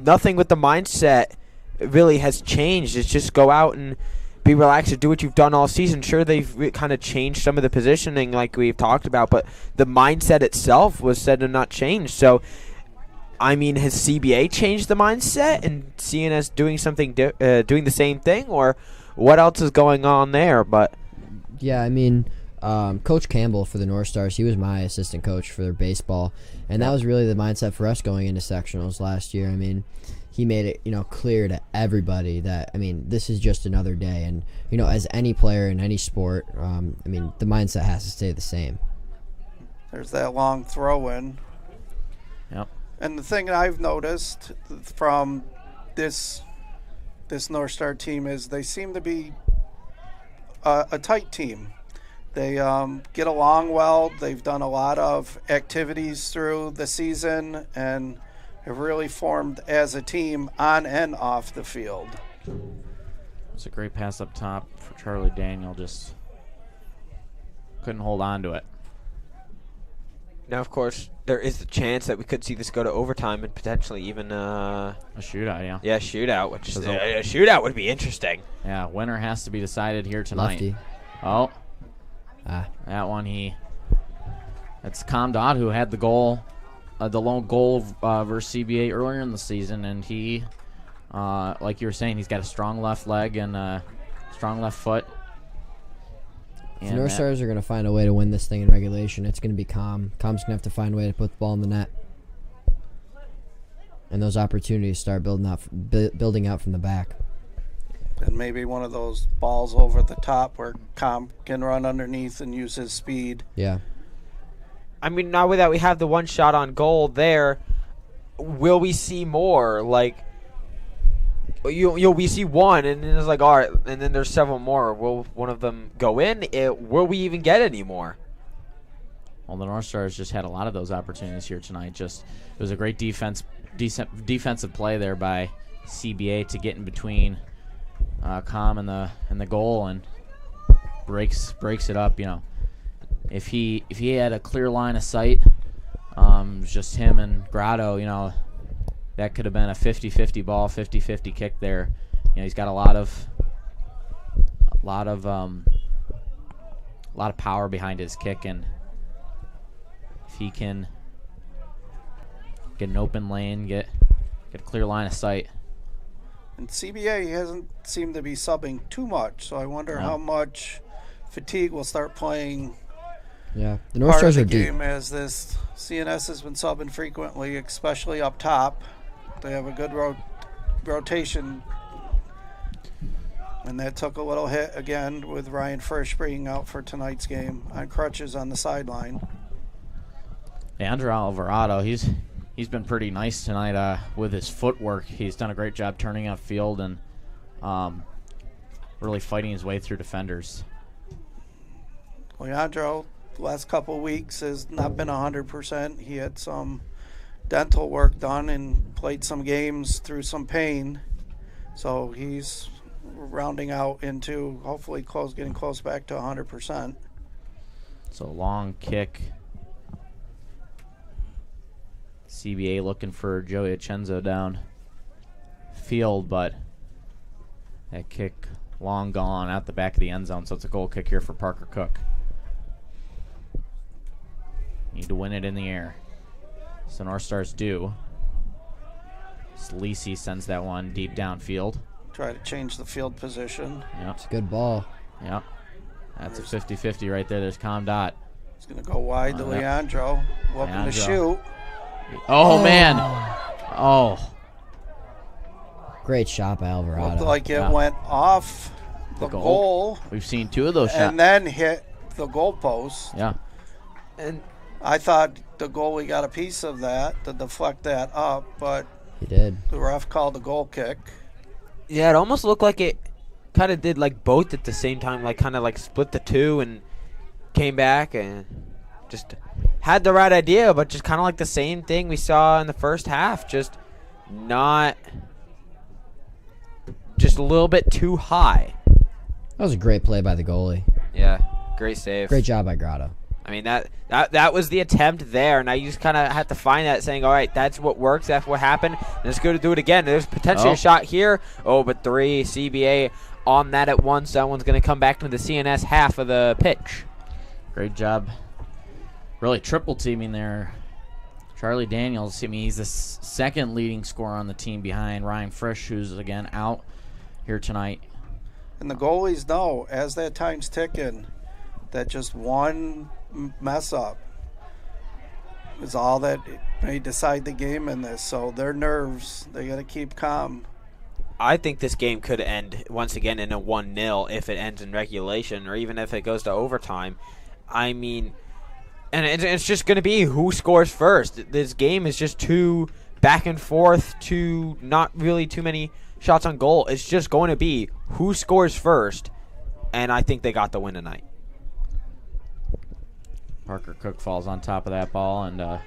nothing with the mindset really has changed. It's just go out and be relaxed and do what you've done all season. Sure, they've kind of changed some of the positioning like we've talked about, but the mindset itself was said to not change. So, I mean, has CBA changed the mindset and CNS doing something, doing the same thing, or what else is going on there? But yeah, I mean, Coach Campbell for the North Stars, he was my assistant coach for their baseball, and that was really the mindset for us going into sectionals last year. I mean, he made it, clear to everybody that, this is just another day. And, as any player in any sport, the mindset has to stay the same. There's that long throw-in. Yep. And the thing I've noticed from this North Star team is they seem to be a tight team. They get along well. They've done a lot of activities through the season and have really formed as a team on and off the field. It's a great pass up top for Charlie Daniel, just couldn't hold on to it. Now, of course, there is a chance that we could see this go to overtime and potentially even a shootout. Yeah. Yeah, shootout. Which a shootout would be interesting. Yeah, winner has to be decided here tonight. Lefty. Oh, that one That's Comdot who had the goal, the lone goal versus CBA earlier in the season, and he, like you were saying, he's got a strong left leg and a strong left foot. If the North Stars are going to find a way to win this thing in regulation, it's going to be Com. Com's going to have to find a way to put the ball in the net. And those opportunities start building out from the back. And maybe one of those balls over the top where Com can run underneath and use his speed. Yeah. I mean, now that we have the one shot on goal there, will we see more? Like, we see one, and then it's like, all right, and then there's several more. Will one of them go in? Will we even get any more? Well, the North Stars just had a lot of those opportunities here tonight. It was a great defensive play there by CBA to get in between Com and the goal and breaks it up. You know, if he had a clear line of sight, just him and Grotto, you know, that could have been a 50-50 ball, 50-50 kick there. You know, he's got a lot of power behind his kick, and if he can get an open lane, get a clear line of sight. And CBA hasn't seemed to be subbing too much, so I wonder how much fatigue will start playing. Yeah, the North Stars are deep. Game as this CNS has been subbing frequently, especially up top. They have a good rotation, and that took a little hit again with Ryan Frisch being out for tonight's game on crutches on the sideline. Andrew Alvarado, he's been pretty nice tonight with his footwork. He's done a great job turning out field and really fighting his way through defenders. Leandro, the last couple of weeks, has not been 100%. He had some dental work done and played some games through some pain. So he's rounding out into hopefully getting close back to 100%. So long kick. CBA looking for Joey Achenzo down field, but that kick long gone out the back of the end zone, so it's a goal kick here for Parker Cook. Need to win it in the air. So North Stars do. Lisi sends that one deep downfield. Try to change the field position. Yep. It's a good ball. Yep. That's a 50-50 right there. There's Comdot. He's going to go wide to Leandro. Looking to shoot. Oh, man. Oh. Great shot by Alvarado. Looked like it went off the goal. We've seen two of those shots. And then hit the goalpost. Yeah. And I thought the goalie got a piece of that to deflect that up, but he did. The ref called the goal kick. Yeah, it almost looked like it kind of did like both at the same time, like kind of like split the two and came back and just had the right idea, but just kind of like the same thing we saw in the first half, just a little bit too high. That was a great play by the goalie. Yeah, great save. Great job by Grotto. I mean, that was the attempt there. Now you just kind of have to find that, saying, all right, that's what works, that's what happened, and it's good to do it again. There's potentially a shot here. Oh, but 3, CBA on that at once. That one's going to come back to the CNS half of the pitch. Great job. Really triple teaming there. Charlie Daniels, I mean, he's the second leading scorer on the team behind Ryan Frisch, who's, again, out here tonight. And the goalies know, as that time's ticking, that just one mess up is all that may decide the game in this. So their nerves, they got to keep calm. I think this game could end once again in a 1-0 if it ends in regulation, or even if it goes to overtime. I mean, and it's just going to be who scores first. This game is just too back and forth, too not really too many shots on goal. It's just going to be who scores first, and I think they got the win tonight. Parker Cook falls on top of that ball and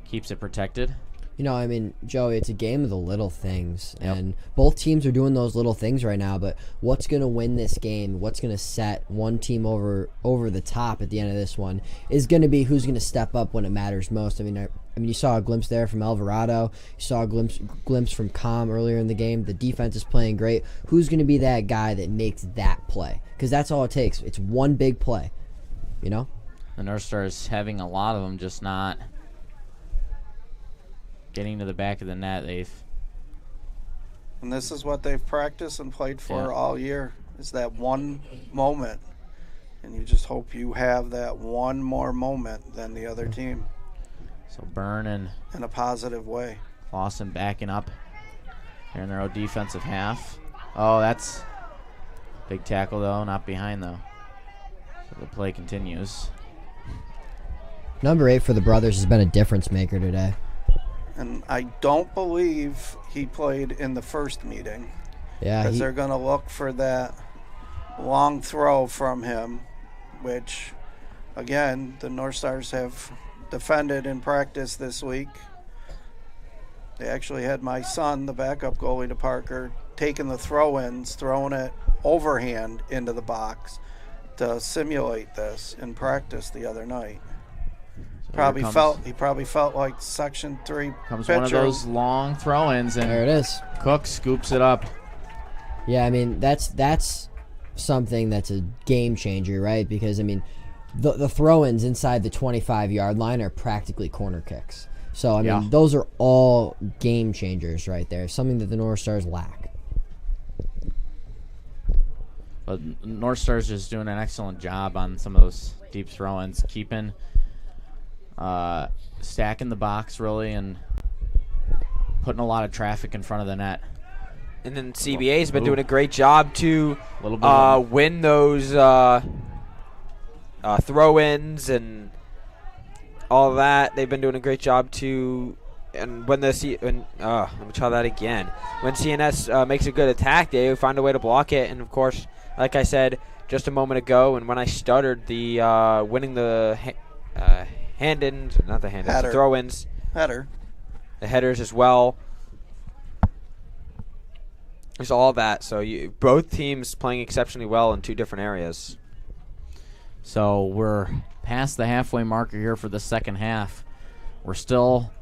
keeps it protected. You know, I mean, Joey, it's a game of the little things, and both teams are doing those little things right now. But what's going to win this game? What's going to set one team over the top at the end of this one is going to be who's going to step up when it matters most. I mean, you saw a glimpse there from Alvarado. You saw a glimpse from Com earlier in the game. The defense is playing great. Who's going to be that guy that makes that play? Because that's all it takes. It's one big play, you know? The Northstar is having a lot of them, just not getting to the back of the net. And this is what they've practiced and played for all year, is that one moment. And you just hope you have that one more moment than the other team. So Byrne and in a positive way. Lawson backing up here in their own defensive half. Oh, that's big tackle, though. Not behind, though. So the play continues. Number 8 for the Brothers has been a difference maker today. And I don't believe he played in the first meeting. Yeah, because they're going to look for that long throw from him, which, again, the North Stars have defended in practice this week. They actually had my son, the backup goalie to Parker, taking the throw-ins, throwing it overhand into the box to simulate this in practice the other night. He probably felt like Section 3 comes pitcher. One of those long throw-ins, and there it is. Cook scoops it up. Yeah, I mean, that's something that's a game changer, right? Because, I mean, the throw-ins inside the 25-yard line are practically corner kicks. So, I mean, those are all game changers right there, something that the North Stars lack. But North Stars just doing an excellent job on some of those deep throw-ins, keeping stacking the box really and putting a lot of traffic in front of the net. And then CBA's been doing a great job to win those throw-ins and all that. They've been doing a great job to, and when let me try that again. When CNS makes a good attack, they find a way to block it. And of course, like I said just a moment ago, and when I stuttered, the winning the hand-ins, not the hand-ins, the throw-ins, the headers as well. There's all that. So both teams playing exceptionally well in two different areas. So we're past the halfway marker here for the second half. We're still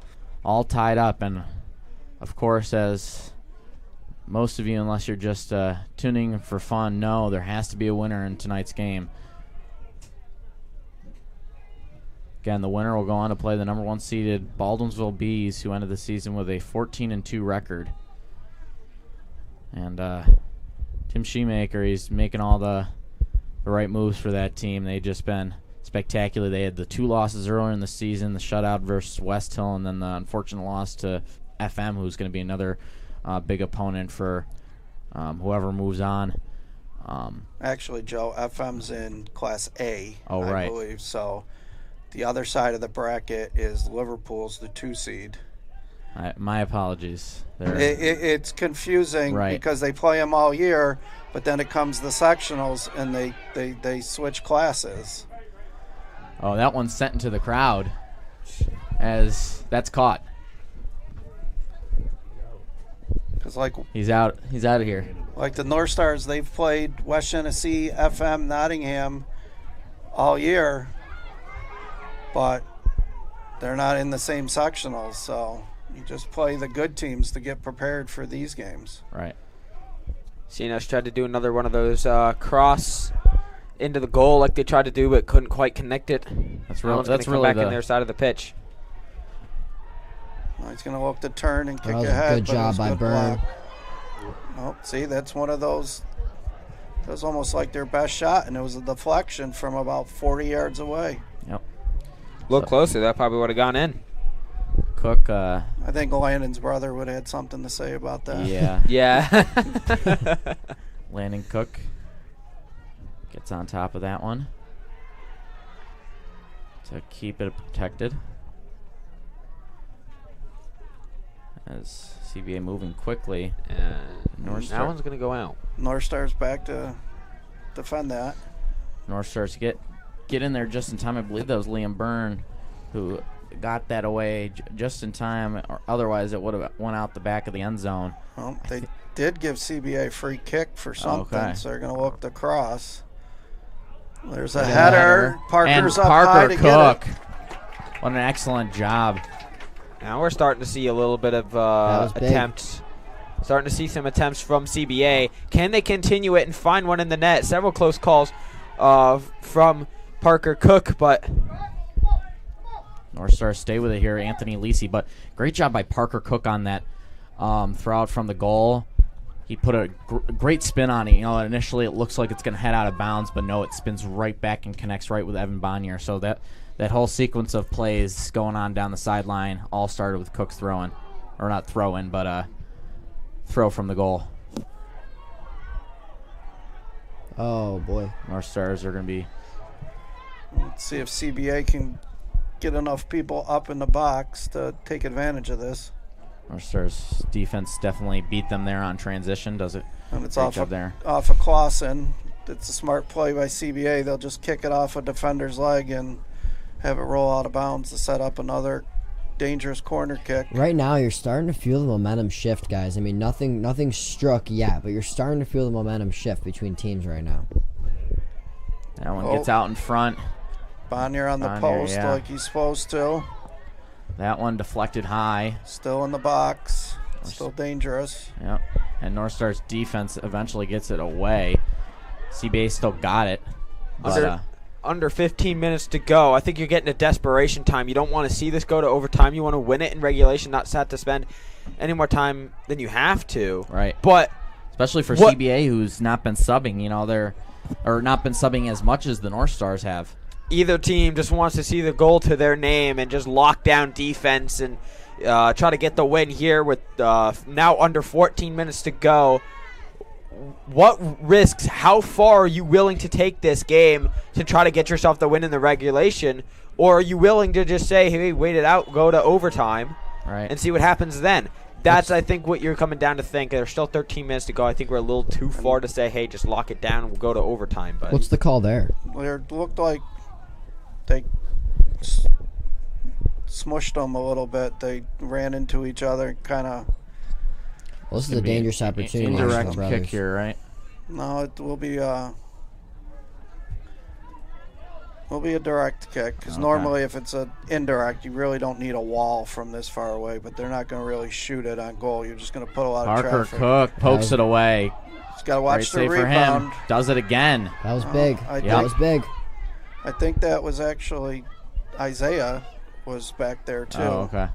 all tied up, and of course, as most of you, unless you're just tuning for fun, know there has to be a winner in tonight's game. Again, the winner will go on to play the number 1 seeded Baldwinsville Bees, who ended the season with a 14-2 record. And Tim Shoemaker, he's making all the right moves for that team. They've just been spectacular. They had the 2 losses earlier in the season, the shutout versus West Hill, and then the unfortunate loss to FM, who's going to be another big opponent for whoever moves on. Actually, Joe, FM's in Class A, I believe. So the other side of the bracket is Liverpool's the 2 seed. My apologies. It's confusing because they play them all year, but then it comes the sectionals and they switch classes. Oh, that one's sent into the crowd as that's caught. Because he's out of here. Like the North Stars, they've played West Genesee, FM, Nottingham all year, but they're not in the same sectionals, so you just play the good teams to get prepared for these games. Right. CNS tried to do another one of those cross into the goal like they tried to do, but couldn't quite connect it. That's really back in their side of the pitch. Well, he's going to look to turn and kick ahead. That was a good job by Byrne. Oh, see, that's one of those. That was almost like their best shot, and it was a deflection from about 40 yards away. Yep. Look closer, that probably would have gone in. Cook. I think Landon's brother would have had something to say about that. Yeah. Yeah. Landon Cook gets on top of that one to keep it protected. As CBA moving quickly. And that one's going to go out. North Star's back to defend that. North Stars get in there just in time. I believe that was Liam Byrne who got that away just in time, or otherwise it would have went out the back of the end zone. Well, they did give CBA a free kick for something, Okay. so they're going to look to cross. There's a Yeah. header. Parker's and up high Parker to Cook. get it. What an excellent job. Now we're starting to see a little bit of was big. attempts. Starting to see some attempts from CBA. Can they continue it and find one in the net? Several close calls from Parker Cook, but Northstar stay with it here, Anthony Lisi. But great job by Parker Cook on that throw out from the goal. He put a great spin on it. You know, initially it looks like it's going to head out of bounds, but no, it spins right back and connects right with Evan Bonnier. So that whole sequence of plays going on down the sideline all started with Cook's throwing. Or not throwing, but throw from the goal. Oh, boy. North Stars are going to be... Let's see if CBA can get enough people up in the box to take advantage of this. North Stars defense definitely beat them there on transition. Does it? And it's Great off job of, there. off of Clausen. It's a smart play by CBA. They'll just kick it off a defender's leg and have it roll out of bounds to set up another dangerous corner kick. Right now, you're starting to feel the momentum shift, guys. I mean, nothing struck yet, but you're starting to feel the momentum shift between teams right now. That one gets out in front. Bonnier on the Bonnier, post yeah. like he's supposed to. That one deflected high. Still in the box. Still dangerous. Yep. And North Star's defense eventually gets it away. CBA still got it. But, under 15 minutes to go. I think you're getting a desperation time. You don't want to see this go to overtime. You want to win it in regulation, not have to spend any more time than you have to. right. But Especially for what- CBA, who's not been subbing. You know, or not been subbing as much as the North Stars have. either team just wants to see the goal to their name and just lock down defense and try to get the win here with now under 14 minutes to go. What risks, how far are you willing to take this game to try to get yourself the win in the regulation? Or are you willing to just say, hey, wait it out, go to overtime, Right. and see what happens then? That's, I think, what you're coming down to think. There's still 13 minutes to go. I think we're a little too far to say, hey, just lock it down and we'll go to overtime. But What's the call there? It looked like they smushed them a little bit. They ran into each other, kind of. Well, this is a dangerous opportunity. for Indirect the brothers. kick here, right? No, it will be a direct kick because Okay. normally if it's an indirect, you really don't need a wall from this far away. But they're not going to really shoot it on goal. You're just going to put a lot of Parker traffic. Cook pokes it away. Just got to Great watch the save for rebound. him. Does it again. That was big. I That was big. I think that was actually Isaiah was back there too. Oh, okay.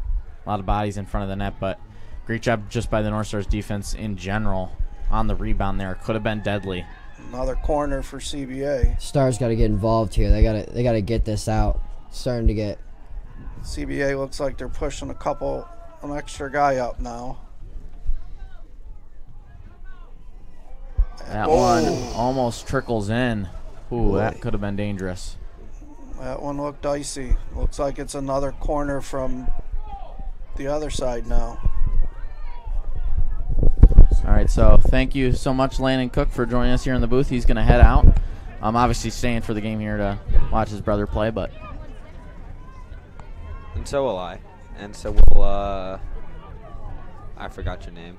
A lot of bodies in front of the net, but great job just by the North Stars defense in general on the rebound there. Could have been deadly. Another corner for CBA. Stars got to get involved here. They got to get this out. It's starting to get. CBA looks like they're pushing an extra guy up now. That Oh. one almost trickles in. Ooh, that could have been dangerous. That one looked dicey. Looks like it's another corner from the other side now. All right, so thank you so much, Landon Cook, for joining us here in the booth. He's going to head out. I'm obviously staying for the game here to watch his brother play, but and so will I. And so will I forgot your name.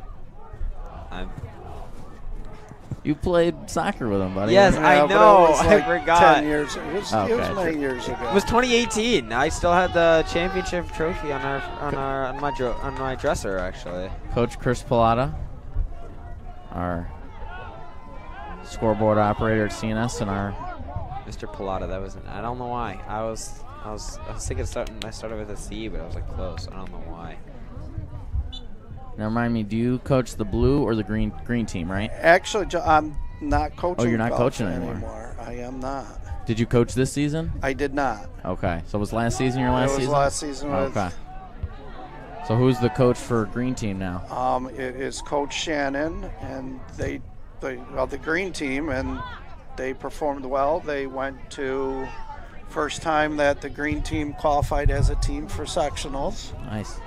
you played soccer with him, buddy. Yes, Yeah, I but it know. was I like forgot. 10 years. It was Okay, many sure. years ago. It was 2018. I still had the championship trophy on my dresser actually. Coach Chris Pallota, our scoreboard operator at CNS, and our Mr. Pallota. That wasn't. I don't know why. I was thinking something. I started with a C, but I was like close. I don't know why. now remind me, do you coach the blue or the green team, right? Actually, I'm not coaching. Oh, you're not golf coaching anymore. I am not. Did you coach this season? I did not. Okay, so was last season your last it was season? last season. With, Okay. So who's the coach for green team now? It is Coach Shannon, and the green team, and they performed well. They went to first time that the green team qualified as a team for sectionals. Nice.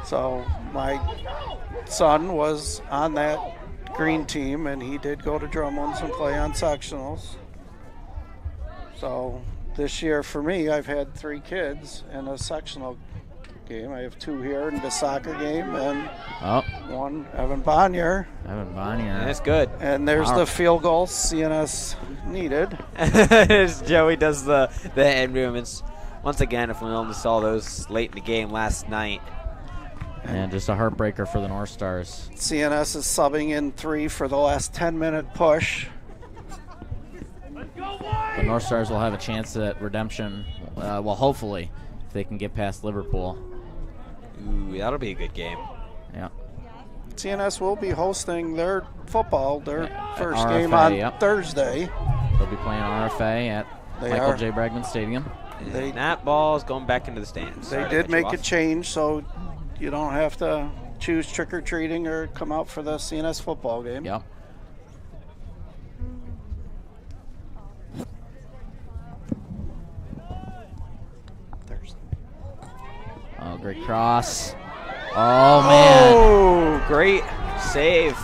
So my son was on that green team, and he did go to Drumlins and play on sectionals. So This year for me, I've had 3 kids in a sectional game. I have 2 here in the soccer game and one Evan Bonnier. Evan Bonnier. And that's good. And there's the field goal CNS needed. As Joey does the hand movements. Once again, if we only saw those late in the game last night. And just a heartbreaker for the North Stars. CNS is subbing in 3 for the last 10-minute push. The North Stars will have a chance at redemption, well, hopefully, if they can get past Liverpool. Ooh, that'll be a good game. Yeah. CNS will be hosting their football, their first RFA, game on Thursday. They'll be playing RFA at Michael J. Bregman Stadium. And that ball is going back into the stands. They did make a change, so you don't have to choose trick-or-treating or come out for the CNS football game. Yep. Oh, great cross. Oh, man. Oh, great save.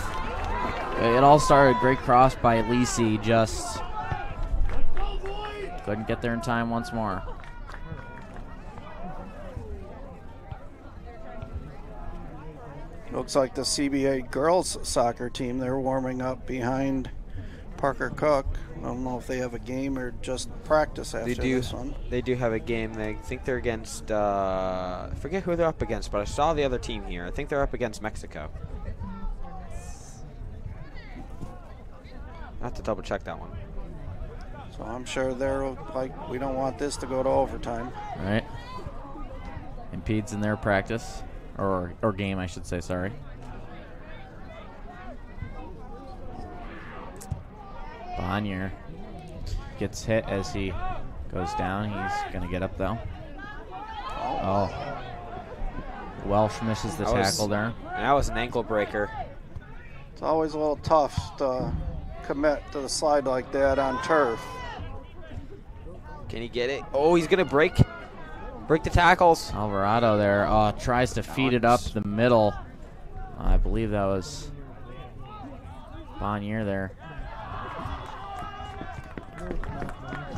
It all started, great cross by Lisi, just couldn't get there in time once more. Looks like the CBA girls soccer team, they're warming up behind Parker Cook. I don't know if they have a game or just practice after this one. They do have a game. They think they're against, I forget who they're up against, but I saw the other team here. I think they're up against Mexico. I have to double check that one. So I'm sure they're like, we don't want this to go to overtime. All right. Impedes in their practice, or game, I should say, sorry. Bonnier gets hit as he goes down. He's going to get up, though. Oh. Welsh misses the tackle there. That was an ankle breaker. It's always a little tough to commit to the slide like that on turf. Can he get it? Oh, he's going to break the tackles. Alvarado there tries to feed it up the middle. I believe that was Bonnier there.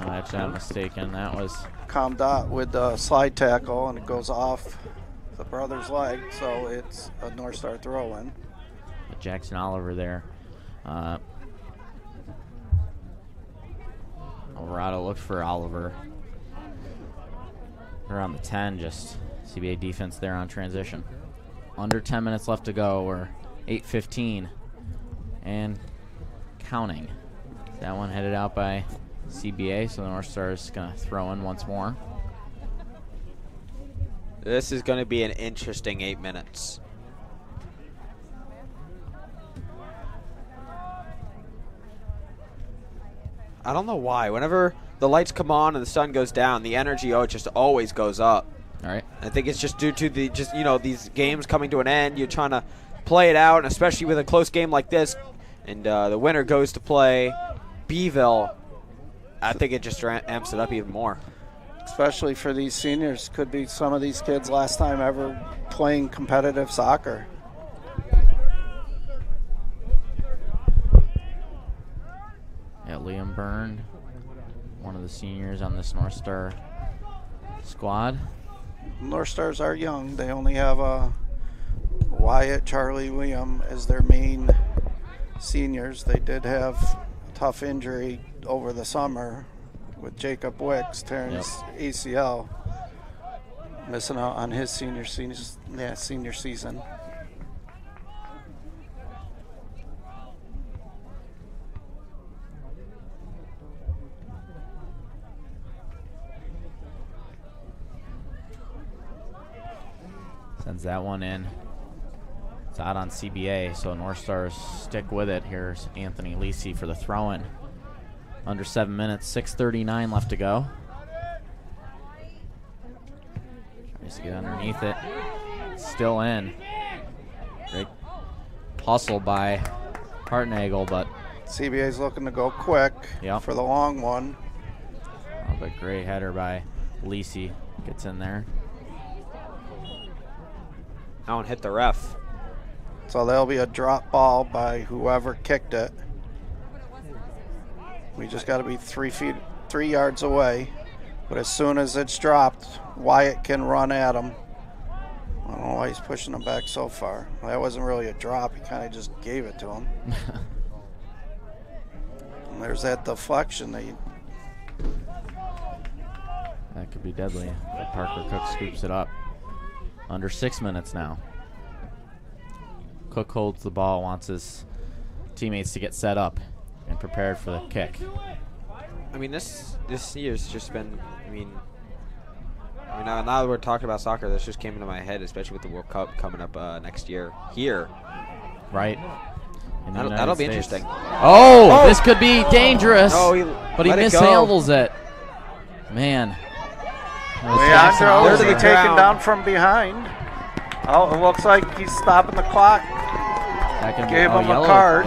Actually, I'm mistaken. That was Comdot with the slide tackle, and it goes off the brother's leg, so it's a North Star throw-in. Jackson Oliver there. Alvarado looked for Oliver. Around the 10, just CBA defense there on transition. Under 10 minutes left to go. We're 8:15 and counting. That one headed out by CBA, so the North Star is going to throw in once more. This is going to be an interesting 8 minutes. I don't know why. Whenever the lights come on and the sun goes down, the energy it just always goes up. All right. I think it's just due to these games coming to an end. You're trying to play it out, and especially with a close game like this, and the winner goes to play Beeville. I think it just amps it up even more. Especially for these seniors. Could be some of these kids' last time ever playing competitive soccer. Yeah, Liam Byrne, one of the seniors on this North Star squad. North Stars are young. They only have Wyatt, Charlie, Liam as their main seniors. They did have a tough injury over the summer with Jacob Wicks tearing his ACL, missing out on his senior season. Sends that one in. It's out on CBA, so North Stars stick with it. Here's Anthony Lisi for the throw-in. Under 7 minutes, 6:39 left to go. Tries to get underneath it. Still in. Great hustle by Hartnagel, but CBA's looking to go quick for the long one. Oh, but great header by Lisi. Gets in there. That one hit the ref. So there'll be a drop ball by whoever kicked it. We just got to be 3 yards away. But as soon as it's dropped, Wyatt can run at him. I don't know why he's pushing him back so far. That wasn't really a drop. He kind of just gave it to him. And there's that deflection. That could be deadly. Parker Cook scoops it up. Under 6 minutes now. Cook holds the ball, wants his teammates to get set up and prepared for the kick. I mean, this year's just been. I mean, now that we're talking about soccer, this just came into my head, especially with the World Cup coming up next year here. Right. That'll be interesting. Oh, this could be dangerous. Oh, but he mishandles it. Man. Leandro is taken down from behind. Oh, it looks like he's stopping the clock. Gave him a card.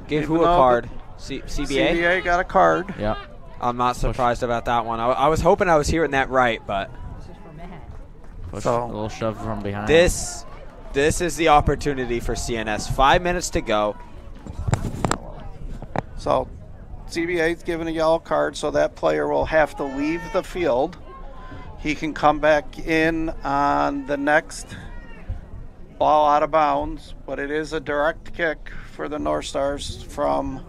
Gave who a card? CBA? CBA got a card. Yep. I'm not surprised about that one. I was hoping I was hearing that right, but A little shove from behind. This is the opportunity for CNS. 5 minutes to go. So CBA's given a yellow card, so that player will have to leave the field. He can come back in on the next ball out of bounds, but it is a direct kick for the North Stars from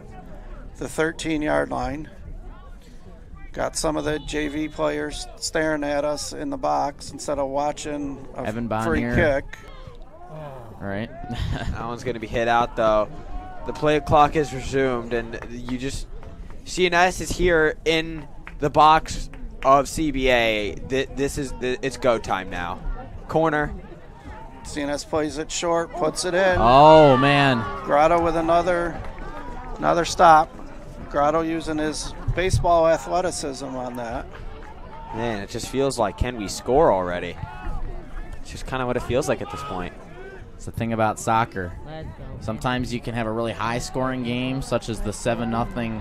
the 13-yard line. Got some of the JV players staring at us in the box instead of watching a free kick. All right. That one's going to be hit out, though. The play clock is resumed, and you just CNS is here in the box of CBA. It's go time now. Corner. CNS plays it short, puts it in. Oh, man. Grotto with another stop. Grotto using his baseball athleticism on that. Man, it just feels like, can we score already? It's just kind of what it feels like at this point. It's the thing about soccer. Sometimes you can have a really high-scoring game, such as the 7-0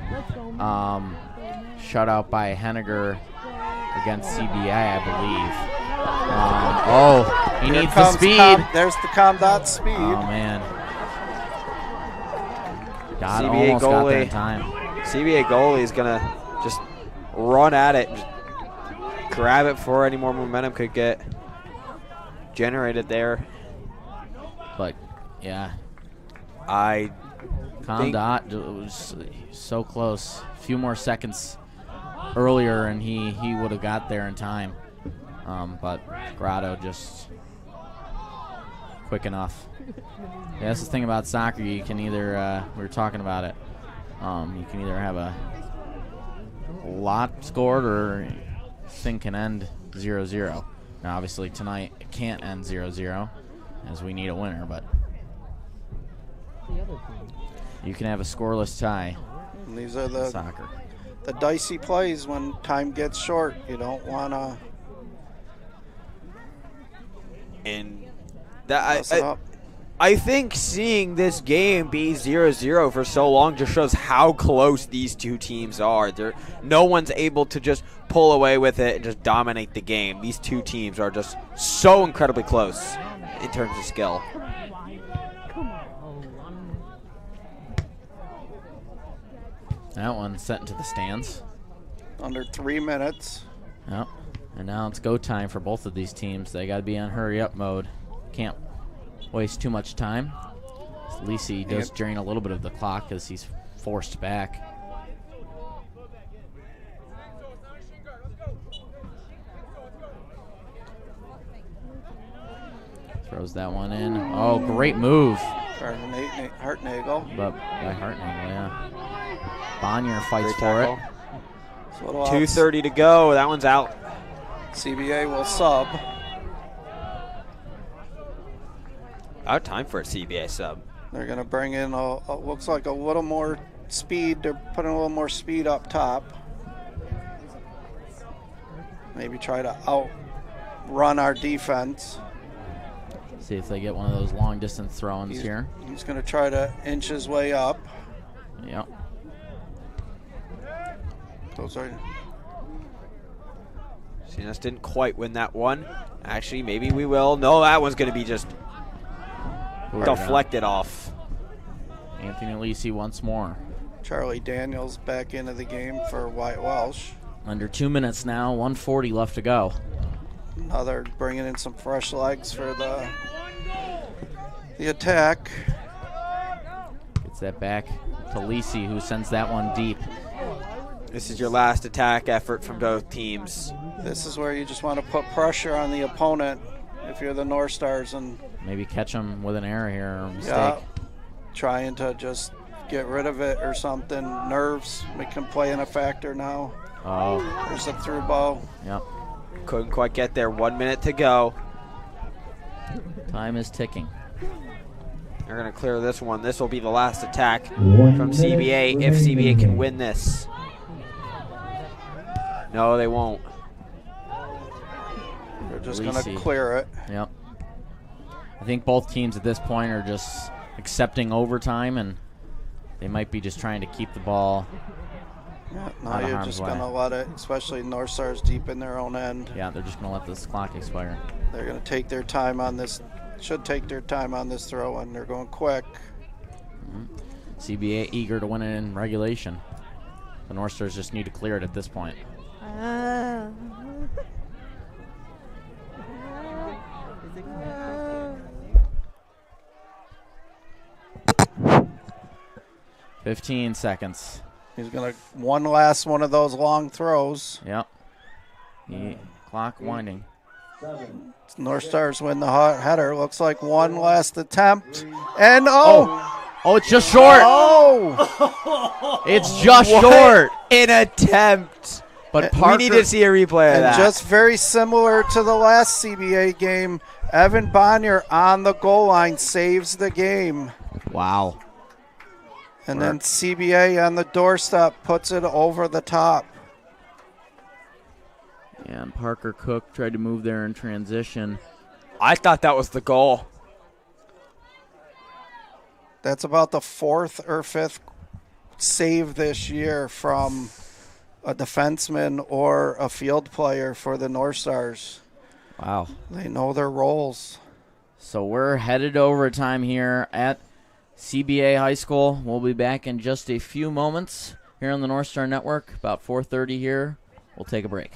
shutout by Henniger against CBA, I believe. He needs the speed. There's the ComDot speed. Oh, man. God, CBA almost goalie. got there in time. CBA goalie is going to just run at it, just grab it before any more momentum could get generated there. But, yeah. ComDot was so close. A few more seconds earlier, and he would have got there in time. But Grotto just quick enough. Yeah, that's the thing about soccer. You can either, we were talking about it, you can either have a lot scored or thing can end 0-0. Now, obviously, tonight it can't end 0-0 as we need a winner, but you can have a scoreless tie. And these are the soccer. The dicey plays when time gets short. You don't want to. And that I think seeing this game be 0-0 for so long just shows how close these two teams are. No one's able to just pull away with it and just dominate the game. These two teams are just so incredibly close in terms of skill. That one sent into the stands. Under 3 minutes. Yep. And now it's go time for both of these teams. They got to be on hurry-up mode. Can't waste too much time. Lisi does drain a little bit of the clock as he's forced back. Throws that one in. Oh, great move. Hartnagel. But by Hartnagel, yeah. Bonnier fights for it. 2:30 to go. That one's out. CBA will sub. Out time for a CBA sub. They're going to bring in, looks like a little more speed. They're putting a little more speed up top. Maybe try to outrun our defense. See if they get one of those long distance throw-ins here. He's going to try to inch his way up. Yep. Those are. CNS didn't quite win that one. Actually, maybe we will. No, that one's going to be just deflected off. Anthony Lisi once more. Charlie Daniels back into the game for White Welsh. Under 2 minutes now, 140 left to go. Another bringing in some fresh legs for the attack. Gets that back to Lisi, who sends that one deep. This is your last attack effort from both teams. This is where you just want to put pressure on the opponent if you're the North Stars, and Maybe catch them with an error here or a mistake. yeah, trying to just get rid of it or something. Nerves can play in a factor now. Oh, There's a through ball. yep. Couldn't quite get there. 1 minute to go. Time is ticking. They're going to clear this one. This will be the last attack 1 from minute CBA if CBA remaining. can win this. No, they won't. They're just going to Lisi. clear it. Yep. I think both teams at this point are just accepting overtime, and they might be just trying to keep the ball. Yeah, Out now of you're harm's just way. going to let it, especially North Stars deep in their own end. Yeah, they're just going to let this clock expire. They're going to take their time on this, should take their time on this throw, and they're going quick. CBA eager to win it in regulation. The North Stars just need to clear it at this point. 15 seconds. He's going to one last one of those long throws. Yep. The clock winding. North Stars win the header. Looks like one last attempt. And Oh, it's just short. oh! It's just What short. an attempt. But We Parker, need to see a replay of And that. just very similar to the last CBA game, Evan Bonnier on the goal line saves the game. wow. And then CBA on the doorstep puts it over the top. Yeah, and Parker Cook tried to move there in transition. I thought that was the goal. That's about the fourth or fifth save this year from a defenseman or a field player for the North Stars. Wow. They know their roles. So we're headed to overtime here at CBA High School. We'll be back in just a few moments here on the Northstar Network. About 4:30 here. We'll take a break.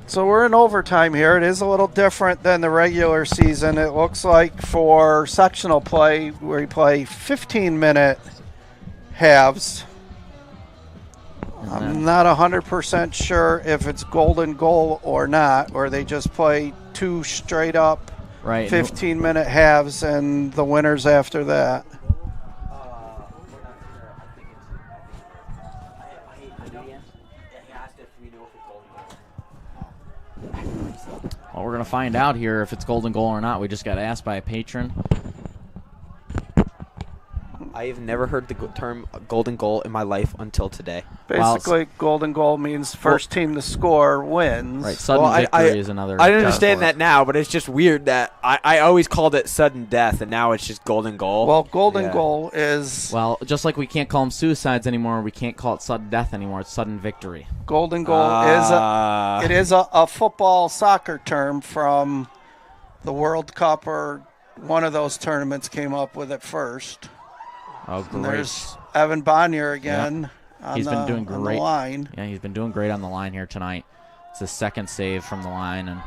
So we're in overtime here. It is a little different than the regular season. It looks like for sectional play, we play 15-minute halves. I'm not 100% sure if it's golden goal or not, or they just play 2 straight up 15-minute halves and the winners after that. Well, we're going to find out here if it's golden goal or not. We just got asked by a patron. I've never heard the term golden goal in my life until today. Basically, golden goal means first team to score wins. Right, sudden victory is another. I understand that now, but it's just weird that I always called it sudden death, and now it's just golden goal. Well, golden goal is... Well, just like we can't call them suicides anymore, we can't call it sudden death anymore. It's sudden victory. Golden goal is a football soccer term from the World Cup, or one of those tournaments came up with it first. Oh, great. And there's Evan Bonnier again. Yep. He's been doing great on the line. Yeah, he's been doing great on the line here tonight. It's his second save from the line, and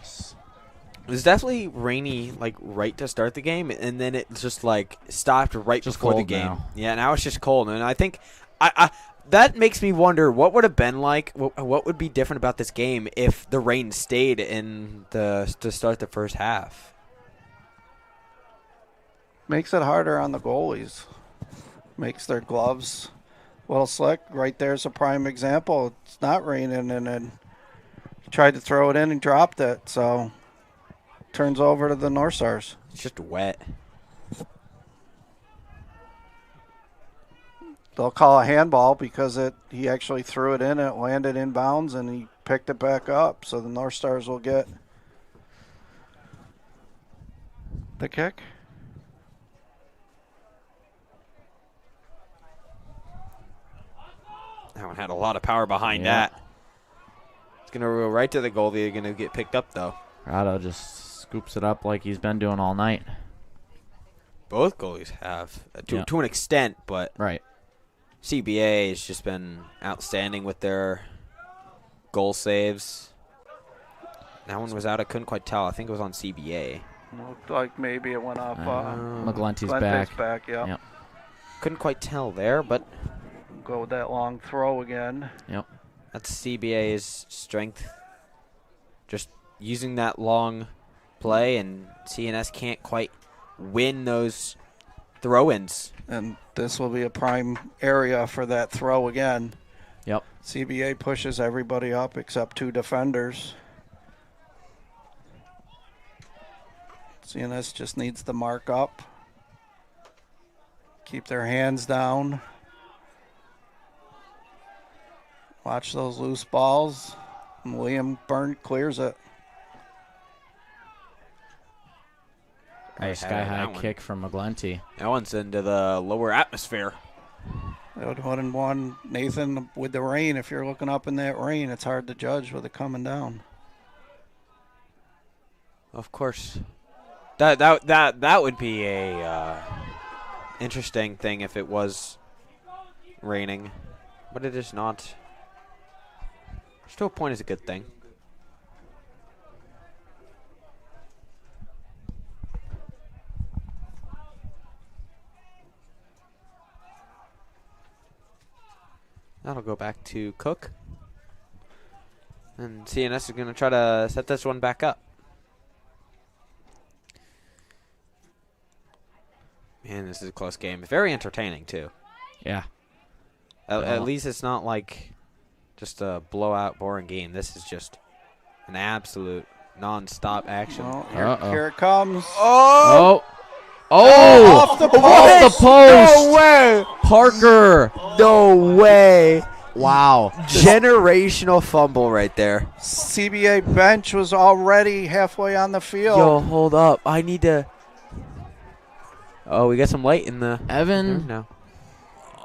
it was definitely rainy, like right to start the game, and then it just like stopped right just before the cold game. now. Yeah, now it's just cold, and I think that makes me wonder what would have been like. What would be different about this game if the rain stayed to start the first half? Makes it harder on the goalies. Makes their gloves a little slick. Right there's a prime example. It's not raining, and then he tried to throw it in and dropped it. So turns over to the North Stars. It's just wet. They'll call a handball because he actually threw it in and it landed in bounds, and he picked it back up. So the North Stars will get the kick. That one had a lot of power behind that. It's going to go right to the goal. They're going to get picked up, though. Corrado just scoops it up like he's been doing all night. Both goalies have, to an extent, but CBA has just been outstanding with their goal saves. That one was out. I couldn't quite tell. I think it was on CBA. Looked like maybe it went off. McGlinty's back. Yep. Couldn't quite tell there, but go with that long throw again. Yep. That's CBA's strength. Just using that long play, and CNS can't quite win those throw-ins. And this will be a prime area for that throw again. Yep. CBA pushes everybody up except 2 defenders. CNS just needs to mark up. Keep their hands down. Watch those loose balls. And William Byrne clears it. Nice sky-high kick from McGlinty. That one's into the lower atmosphere. That would 1-1. Nathan, with the rain, if you're looking up in that rain, it's hard to judge with it coming down. Of course. That would be a interesting thing if it was raining, but it is not. To a point is a good thing. That'll go back to Cook. And CNS is going to try to set this one back up. Man, this is a close game. Very entertaining, too. Yeah. At least it's not like just a blowout, boring game. This is just an absolute non-stop action. Well, here it comes. Oh! Off the post! No way! Parker! No way! Wow. Generational fumble right there. CBA bench was already halfway on the field. Yo, hold up. I need to... Oh, we got some light in the... Evan? No.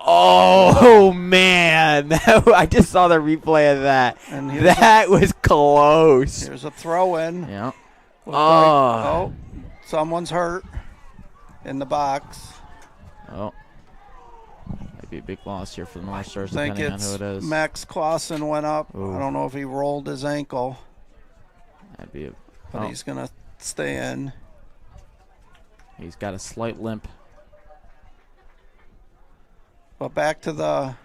Oh, man. I just saw the replay of that. And that was close. Here's a throw-in. Yeah. Someone's hurt in the box. Oh. be a big loss here for the North Stars, I think depending on who it is. Max Clausen went up. Ooh. I don't know if he rolled his ankle, That'd be but he's going to stay in. He's got a slight limp. But back to the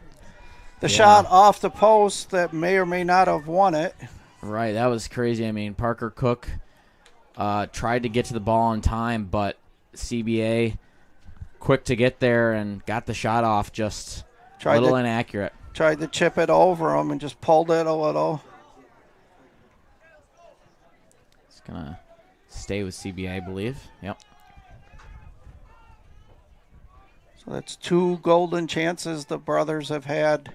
shot off the post that may or may not have won it. Right, that was crazy. I mean, Parker Cook tried to get to the ball in time, but CBA quick to get there and got the shot off, just a little inaccurate. Tried to chip it over him and just pulled it a little. It's going to stay with CBA, I believe. Yep. So that's 2 golden chances the brothers have had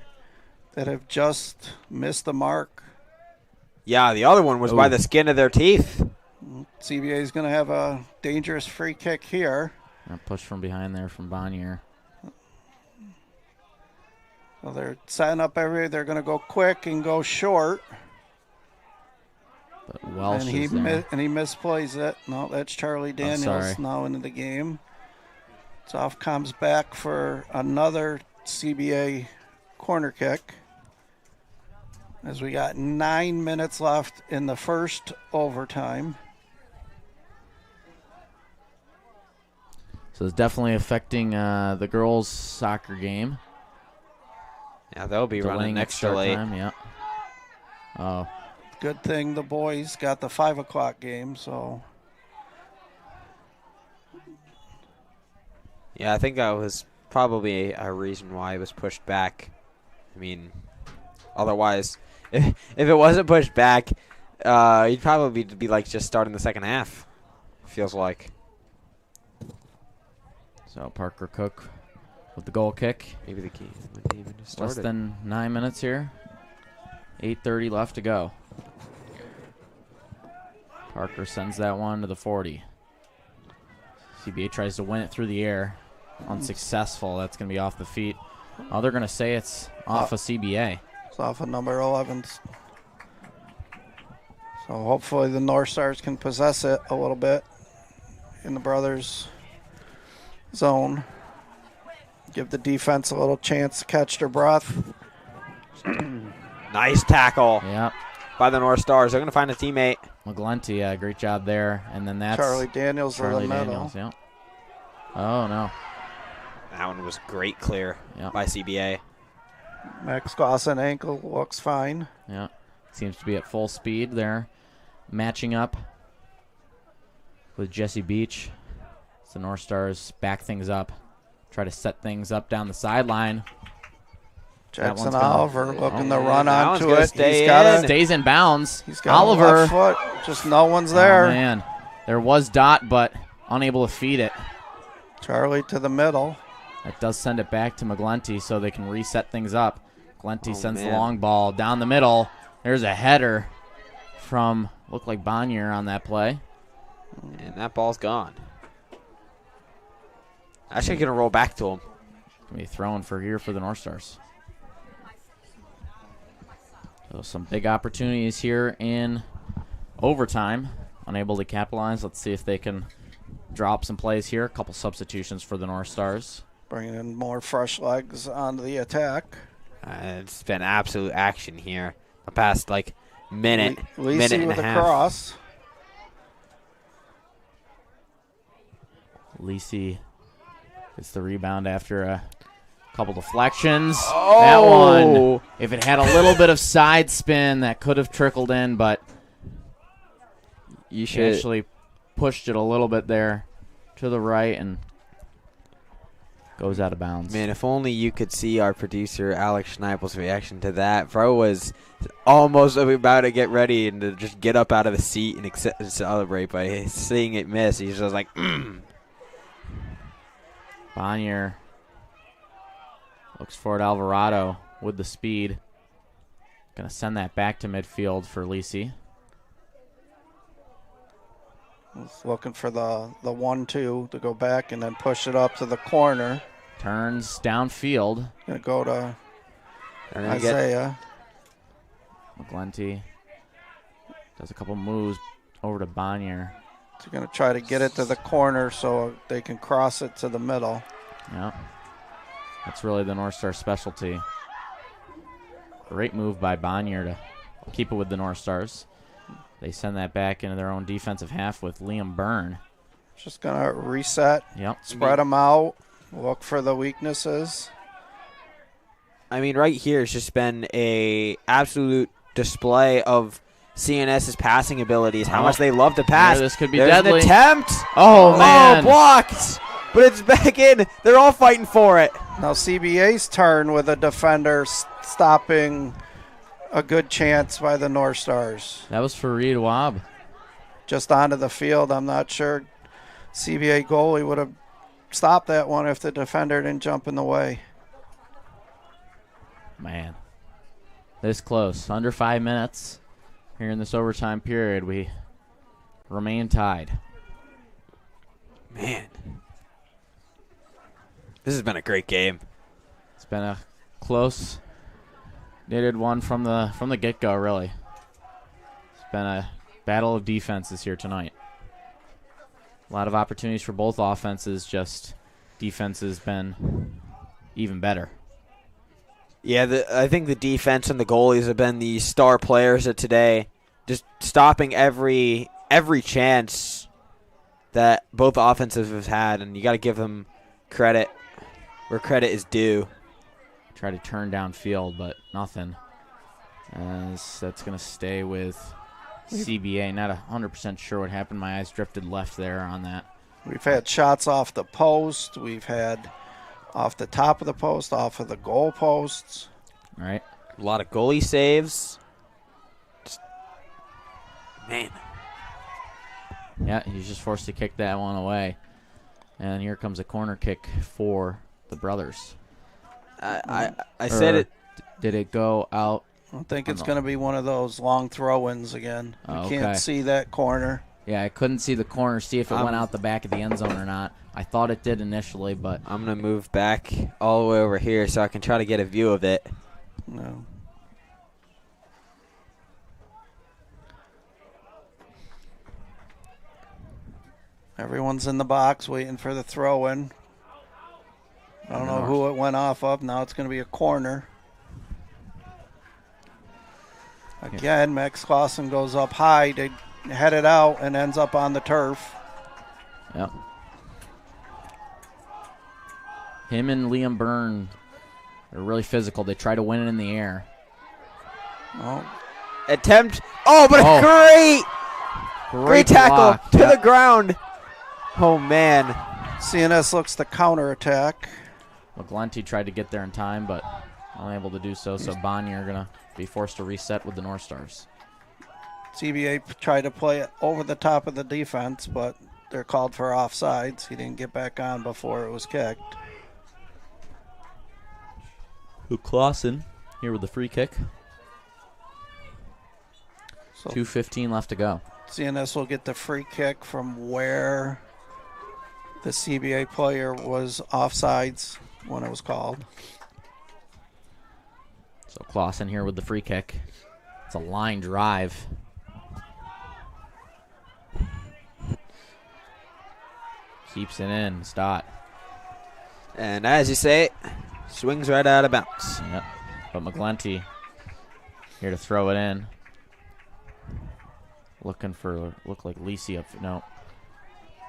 that have just missed the mark. Yeah, the other one was by the skin of their teeth. CBA is going to have a dangerous free kick here. Push from behind there from Bonnier. So they're setting up they're going to go quick and go short. But Welsh and is there. And he misplays it. No, that's Charlie Daniels now into the game. Zoff comes back for another CBA corner kick. As we got 9 minutes left in the first overtime. So it's definitely affecting the girls' soccer game. Yeah, they'll be running extra late. Time, yeah. Oh. Good thing the boys got the 5 o'clock game, so. Yeah, I think that was probably a reason why it was pushed back. I mean, otherwise, if it wasn't pushed back, you'd probably be like just starting the second half, feels like. So Parker Cook with the goal kick. Maybe the key might even just started. Less than 9 minutes here. 8:30 left to go. Parker sends that one to the 40. CBA tries to win it through the air. Unsuccessful. That's going to be off the feet. Oh, they're going to say it's off of CBA. It's off of number 11. So hopefully the North Stars can possess it a little bit in the brothers' zone. Give the defense a little chance to catch their breath. Nice tackle by the North Stars. They're going to find a teammate. McGlinty, great job there. And then that's Charlie Daniels in the middle. Daniels, yeah. Oh, no. That one was great clear by CBA. Max Clausen ankle looks fine. Yeah. Seems to be at full speed there. Matching up with Jesse Beach. So the North Stars back things up. Try to set things up down the sideline. Jackson Oliver looking to run that onto it. He's got stays in bounds. He's got Oliver. left foot. Just no one's there. Oh, man. There was Dot, but unable to feed it. Charlie to the middle. That does send it back to McGlinty so they can reset things up. McGlinty sends the long ball down the middle. There's a header from, looked like Bonnier on that play. And that ball's gone. Actually going to roll back to him. Going to be thrown for here for the North Stars. So some big opportunities here in overtime. Unable to capitalize. Let's see if they can drop some plays here. A couple substitutions for the North Stars. Bringing in more fresh legs onto the attack. It's been absolute action here. The past, minute and a half. Lisi with a cross. Lisi gets the rebound after a couple deflections. That one, if it had a little bit of side spin, that could have trickled in, but you should actually pushed it a little bit there to the right and goes out of bounds. Man, if only you could see our producer, Alex Schneibel's reaction to that. Bro was almost about to get ready and to just get up out of the seat and celebrate by seeing it miss. He's just like, Bonnier looks for it. Alvarado with the speed. Going to send that back to midfield for Lisi. He's looking for the 1-2 to go back and then push it up to the corner. Turns downfield. Going to go to Isaiah. McGlinty does a couple moves over to Bonnier. So going to try to get it to the corner so they can cross it to the middle. Yeah. That's really the Northstar specialty. Great move by Bonnier to keep it with the North Stars. They send that back into their own defensive half with Liam Byrne. Just going to reset, Yep. spread them out, look for the weaknesses. I mean, right here it's just been a absolute display of CNS's passing abilities, how much they love to pass. Yeah, this could be There's deadly. An attempt. Oh, man. Oh, blocked. But it's back in. They're all fighting for it. Now CBA's turn with a defender stopping a good chance by the North Stars. That was for Reed Wabb. Just onto the field. I'm not sure CBA goalie would have stopped that one if the defender didn't jump in the way. Man, this close. Under 5 minutes here in this overtime period. We remain tied. Man. This has been a great game. It's been a close knitted one from the get-go, really. It's been a battle of defenses here tonight. A lot of opportunities for both offenses, just defense has been even better. Yeah, I think the defense and the goalies have been the star players of today, just stopping every chance that both offenses have had, and you got to give them credit where credit is due. Try to turn downfield, but nothing. As that's going to stay with CBA. Not 100% sure what happened. My eyes drifted left there on that. We've had shots off the post. We've had off the top of the post, off of the goal posts. All right. A lot of goalie saves. Man. Yeah, he's just forced to kick that one away. And here comes a corner kick for the brothers. I said it. Did it go out? I think it's going to be one of those long throw-ins again. Oh, You can't see that corner. Yeah, I couldn't see the corner, see if it went out the back of the end zone or not. I thought it did initially, but I'm going to move back all the way over here so I can try to get a view of it. No. Everyone's in the box waiting for the throw-in. I don't know who it went off of. Now it's going to be a corner. Again, Max Clausen goes up high to head it out and ends up on the turf. Yep. Him and Liam Byrne are really physical. They try to win it in the air. Oh. Attempt. Oh, but great tackle block. to the ground. Oh, man. CNS looks to counterattack. McGlinty tried to get there in time, but unable to do so. So Bonnier going to be forced to reset with the North Stars. CBA tried to play it over the top of the defense, but they're called for offsides. He didn't get back on before it was kicked. Clausen here with the free kick. So 2:15 left to go. CNS will get the free kick from where the CBA player was offsides when it was called. So Clausen here with the free kick. It's a line drive. Keeps it in. Stott. And as you say, swings right out of bounds. Yep. But McGlinty here to throw it in. Look like Lisi up. No.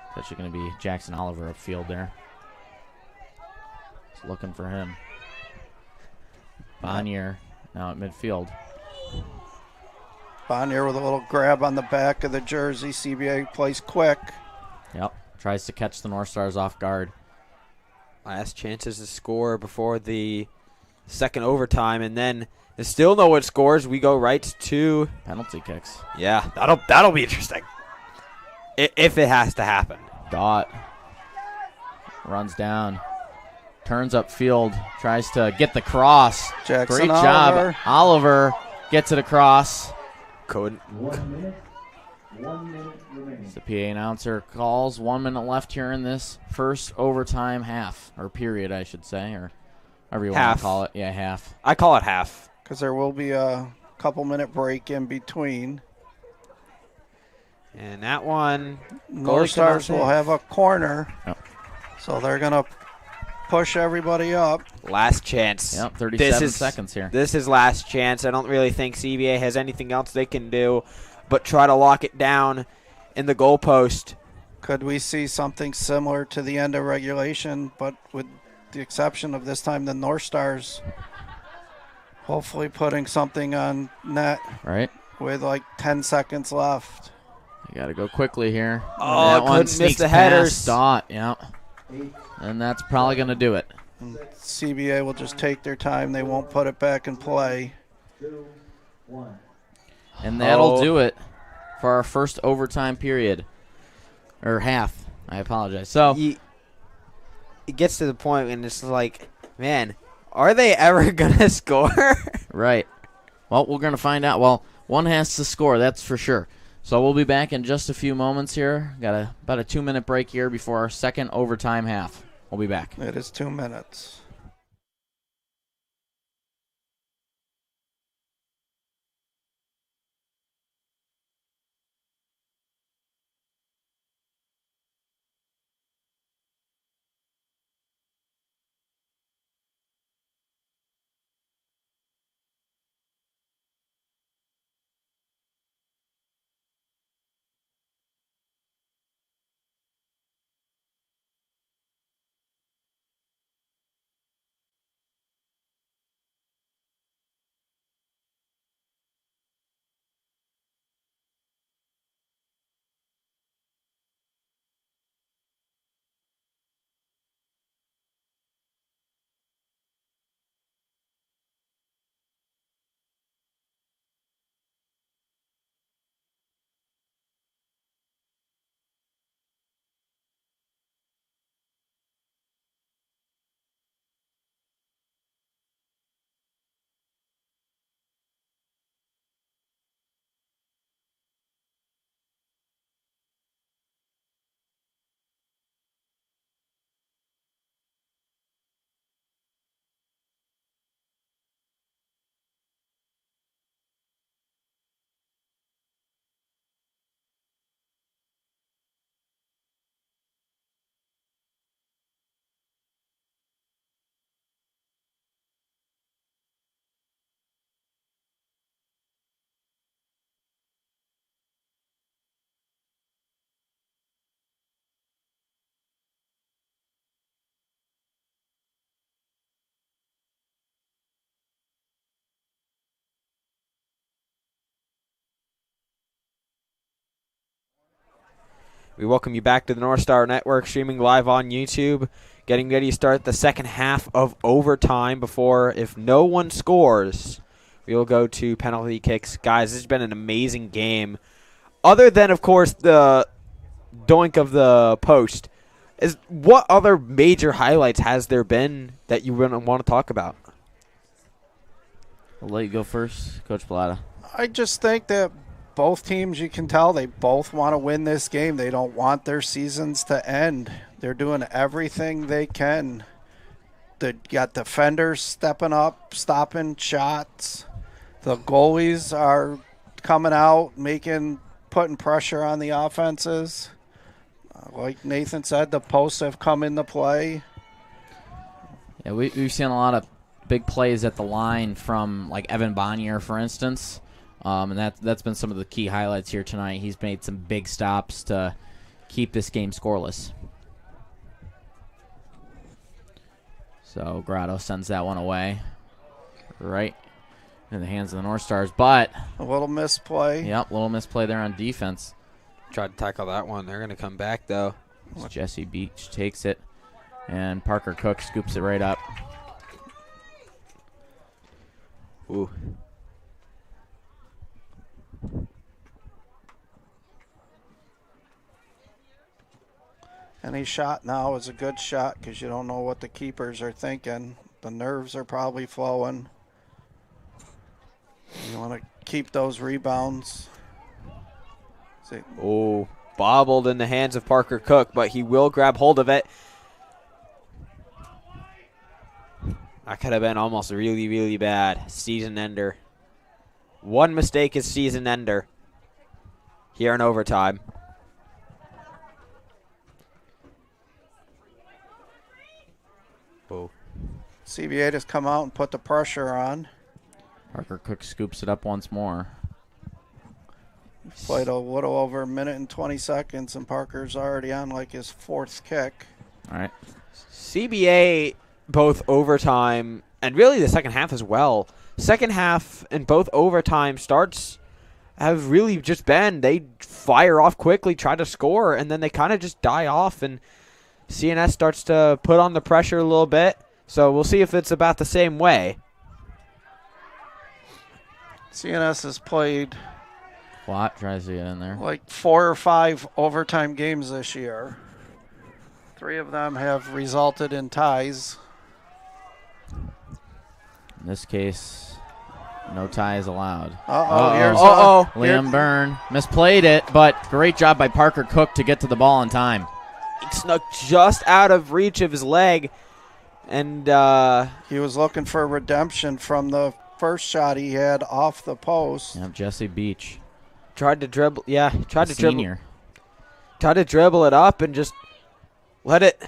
It's actually going to be Jackson Oliver upfield there. Just looking for him. Bonnier now at midfield. Bonnier with a little grab on the back of the jersey. CBA plays quick. Yep. Tries to catch the North Stars off guard. Last chances to score before the second overtime, and then there's still no one scores. We go right to Penalty kicks. Yeah, that'll be interesting. If it has to happen. Dot runs down, turns upfield, tries to get the cross. Jackson Great Oliver. job. Oliver gets it across. Code. 1 minute. 1 minute remaining. The PA announcer calls 1 minute left here in this first overtime half, or period, I should say, or however you want Half. to call it. Yeah, half. I call it half. Because there will be a couple-minute break in between. And that one, North Stars will have a corner. Yep. So they're going to push everybody up. Last chance. Yep, 37 seconds here. This is last chance. I don't really think CBA has anything else they can do but try to lock it down in the goalpost. Could we see something similar to the end of regulation, but with the exception of this time the North Stars hopefully putting something on net Right. with like 10 seconds left. You got to go quickly here. Oh, that one couldn't miss sneaks the headers. past Stott. Yeah. And that's probably going to do it. And CBA will just take their time. They won't put it back in play. And that'll do it for our first overtime period. Or half. I apologize. So It gets to the point when it's like, man, are they ever going to score? right. Well, we're going to find out. Well, one has to score, that's for sure. So we'll be back in just a few moments here. Got about a 2-minute break here before our second overtime half. We'll be back. It is 2 minutes. We welcome you back to the Northstar Network, streaming live on YouTube. Getting ready to start the second half of overtime before, if no one scores, we will go to penalty kicks. Guys, this has been an amazing game. Other than, of course, the doink of the post, what other major highlights has there been that you want to talk about? I'll let you go first, Coach Pallota. I just think that both teams, you can tell, they both want to win this game. They don't want their seasons to end. They're doing everything they can. They got defenders stepping up, stopping shots. The goalies are coming out, putting pressure on the offenses. Like Nathan said, the posts have come into play. Yeah, we've seen a lot of big plays at the line from like Evan Bonnier, for instance. And that's been some of the key highlights here tonight. He's made some big stops to keep this game scoreless. So Grotto sends that one away right in the hands of the North Stars. But a little misplay. Yep, little misplay there on defense. Tried to tackle that one. They're going to come back, though. Jesse Beach takes it, and Parker Cook scoops it right up. Ooh. Any shot now is a good shot because you don't know what the keepers are thinking. The nerves are probably flowing. You want to keep those rebounds. Oh, bobbled in the hands of Parker Cook, but he will grab hold of it. That could have been almost really, really bad. Season ender. One mistake is season ender here in overtime. Oh. CBA just come out and put the pressure on. Parker Cook scoops it up once more. Played a little over a minute and 20 seconds, and Parker's already on like his 4th kick. All right. CBA, both overtime and really the second half as well. Second half and both overtime starts have really just been they fire off quickly, try to score, and then they kind of just die off, and CNS starts to put on the pressure a little bit. So we'll see if it's about the same way. CNS has played Watt tries to get in there. like 4 or 5 overtime games this year. 3 of them have resulted in ties. In this case, no ties allowed. Here's Liam Byrne misplayed it, but great job by Parker Cook to get to the ball in time. It snuck just out of reach of his leg, and he was looking for redemption from the first shot he had off the post. Yep, Jesse Beach. tried to dribble. Yeah, tried to Senior. Tried to dribble it up and just let it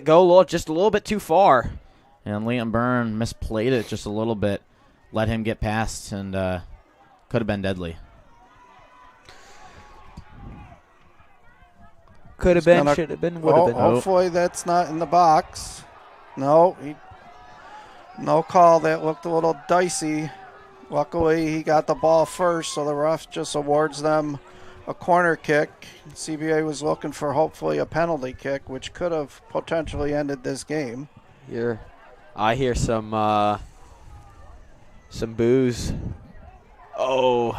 go just a little bit too far. And Liam Byrne misplayed it just a little bit. Let him get past, and could have been deadly. Could have been, should have been, would have been. Hopefully that's not in the box. No, no call. That looked a little dicey. Luckily, he got the ball first, so the ref just awards them a corner kick. CBA was looking for hopefully a penalty kick, which could have potentially ended this game. I hear some boos. Oh.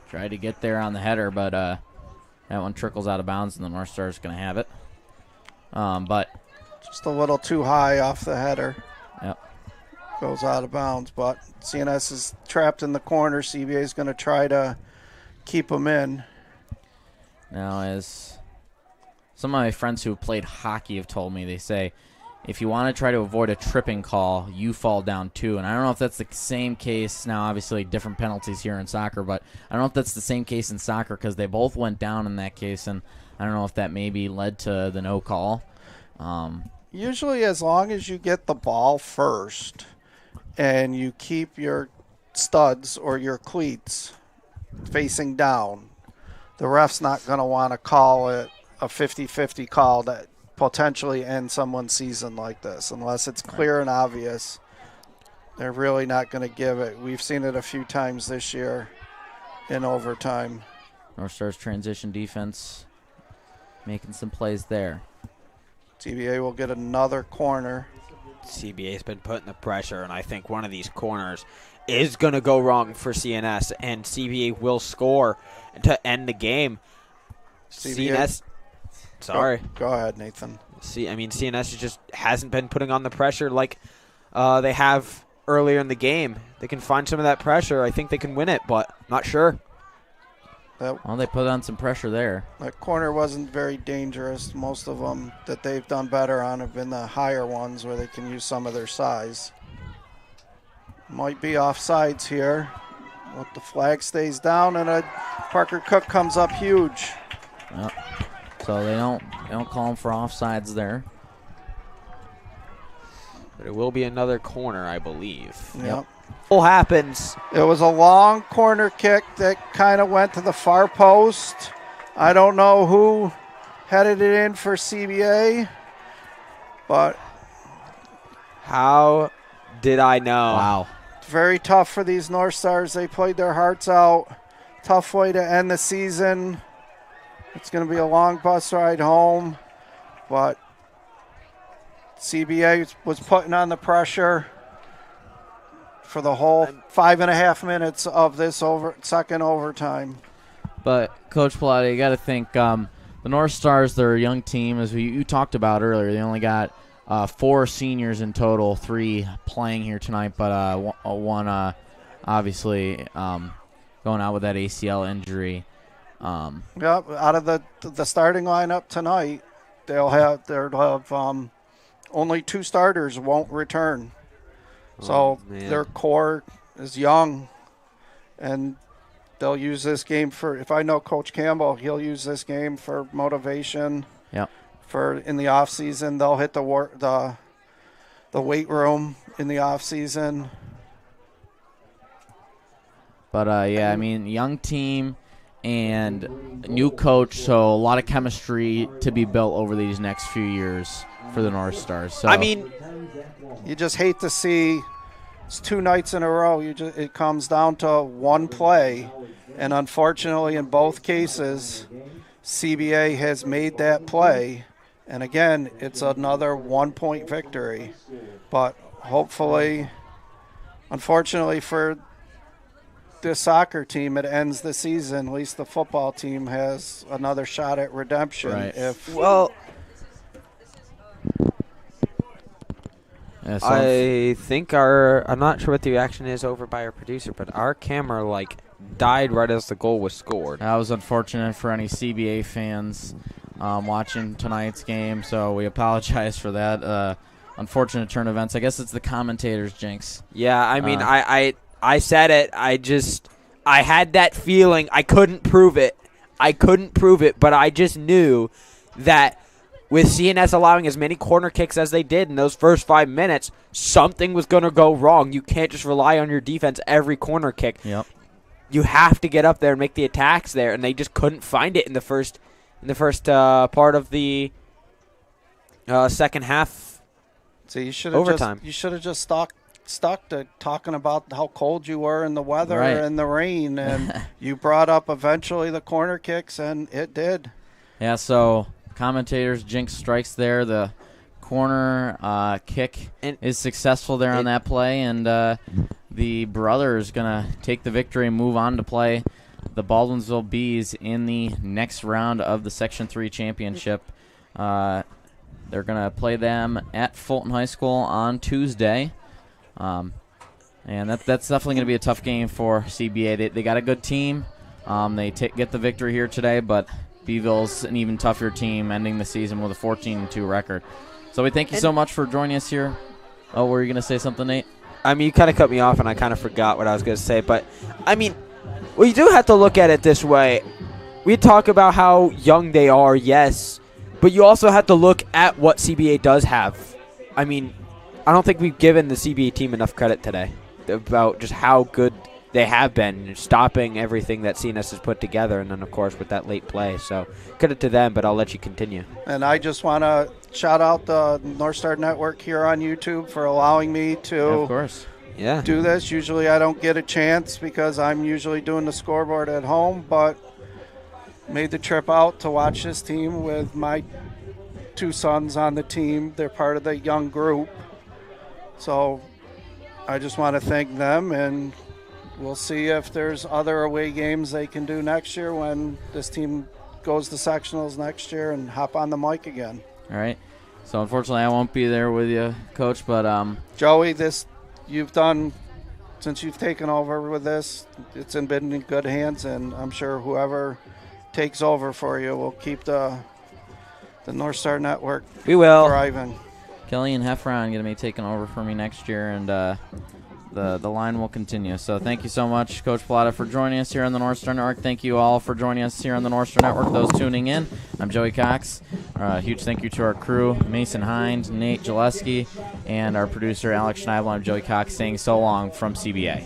Tried to get there on the header, but that one trickles out of bounds, and the North Star is going to have it. But just a little too high off the header. Yep. Goes out of bounds, but CNS is trapped in the corner. CBA is going to try to keep him in. Now, as some of my friends who have played hockey have told me, they say, if you want to try to avoid a tripping call, you fall down too. And I don't know if that's the same case. Now, obviously, different penalties here in soccer, but I don't know if that's the same case in soccer because they both went down in that case, and I don't know if that maybe led to the no call. Usually, as long as you get the ball first and you keep your studs or your cleats facing down, the ref's not going to want to call it a 50-50 call that potentially end someone's season like this unless it's clear and obvious. They're really not going to give it. We've seen it a few times this year in overtime. North Star's transition defense making some plays there. CBA will get another corner. CBA's been putting the pressure, and I think one of these corners is going to go wrong for CNS, and CBA will score to end the game. CNS. Sorry. Go ahead, Nathan. CNS just hasn't been putting on the pressure like they have earlier in the game. They can find some of that pressure. I think they can win it, but not sure. Well, they put on some pressure there. That corner wasn't very dangerous. Most of them that they've done better on have been the higher ones where they can use some of their size. Might be offsides here. But the flag stays down, and Parker Cook comes up huge. Yep. So they don't call him for offsides there. But it will be another corner, I believe. Yep. What happens? It was a long corner kick that kind of went to the far post. I don't know who headed it in for CBA, but how did I know? Wow. It's very tough for these North Stars. They played their hearts out. Tough way to end the season. It's going to be a long bus ride home, but CBA was putting on the pressure for the whole 5.5 minutes of this second overtime. But, Coach Pallota, you got to think the North Stars, they're a young team. As you talked about earlier, they only got 4 seniors in total, 3 playing here tonight, but one obviously going out with that ACL injury. Yep, out of the starting lineup tonight, they'll have only 2 starters won't return. So their core is young, and they'll use this game for, if I know Coach Campbell, he'll use this game for motivation. Yep. For in the off season, they'll hit the weight room in the off season. But yeah, I mean, young team and new coach, so a lot of chemistry to be built over these next few years for the North Stars. So I mean, you just hate to see it's 2 nights in a row. It comes down to one play, and unfortunately, in both cases, CBA has made that play. And again, it's another 1-point victory. But hopefully, unfortunately for this soccer team, it ends the season. At least the football team has another shot at redemption. Right. Yeah, so I think I'm not sure what the reaction is over by our producer, but our camera, like, died right as the goal was scored. that was unfortunate for any CBA fans watching tonight's game, so we apologize for that. Unfortunate turn of events. I guess it's the commentators' jinx. Yeah, I mean, I said it. I had that feeling. I couldn't prove it, but I just knew that with CNS allowing as many corner kicks as they did in those first 5 minutes, something was going to go wrong. You can't just rely on your defense every corner kick. Yep. You have to get up there and make the attacks there, and they just couldn't find it in the first part of the second half. So you should overtime. You should have just stuck to talking about how cold you were in the weather Right. and the rain, and you brought up eventually the corner kicks, and it did. Yeah, so commentators jinx strikes there. The corner kick is successful there on that play, and the Brothers going to take the victory and move on to play the Baldwinsville Bees in the next round of the Section 3 championship. They're going to play them at Fulton High School on Tuesday. And that's definitely going to be a tough game for CBA. They got a good team. They get the victory here today, but Beeville's an even tougher team, ending the season with a 14-2 record. So we thank you so much for joining us here. Oh, were you going to say something, Nate? I mean, you kind of cut me off, and I kind of forgot what I was going to say. But, I mean, we do have to look at it this way. We talk about how young they are, yes, but you also have to look at what CBA does have. I mean, I don't think we've given the CBA team enough credit today about just how good they have been, stopping everything that CNS has put together, and then, of course, with that late play. So credit to them, but I'll let you continue. And I just want to shout out the Northstar Network here on YouTube for allowing me to do this. Usually I don't get a chance because I'm usually doing the scoreboard at home, but made the trip out to watch this team with my 2 sons on the team. They're part of the young group. So I just want to thank them, and we'll see if there's other away games they can do next year when this team goes to sectionals next year and hop on the mic again. All right. So unfortunately I won't be there with you, Coach, but Joey, this you've done since you've taken over with this, it's been in good hands, and I'm sure whoever takes over for you will keep the Northstar Network thriving. Kelly and Heffron going to be taking over for me next year, and the line will continue. So thank you so much, Coach Pallota, for joining us here on the Northstar Network. Thank you all for joining us here on the Northstar Network, those tuning in. I'm Joey Cox. Huge thank you to our crew, Mason Hind, Nate Jaleski, and our producer, Alex Schneible. I'm Joey Cox saying so long from CBA.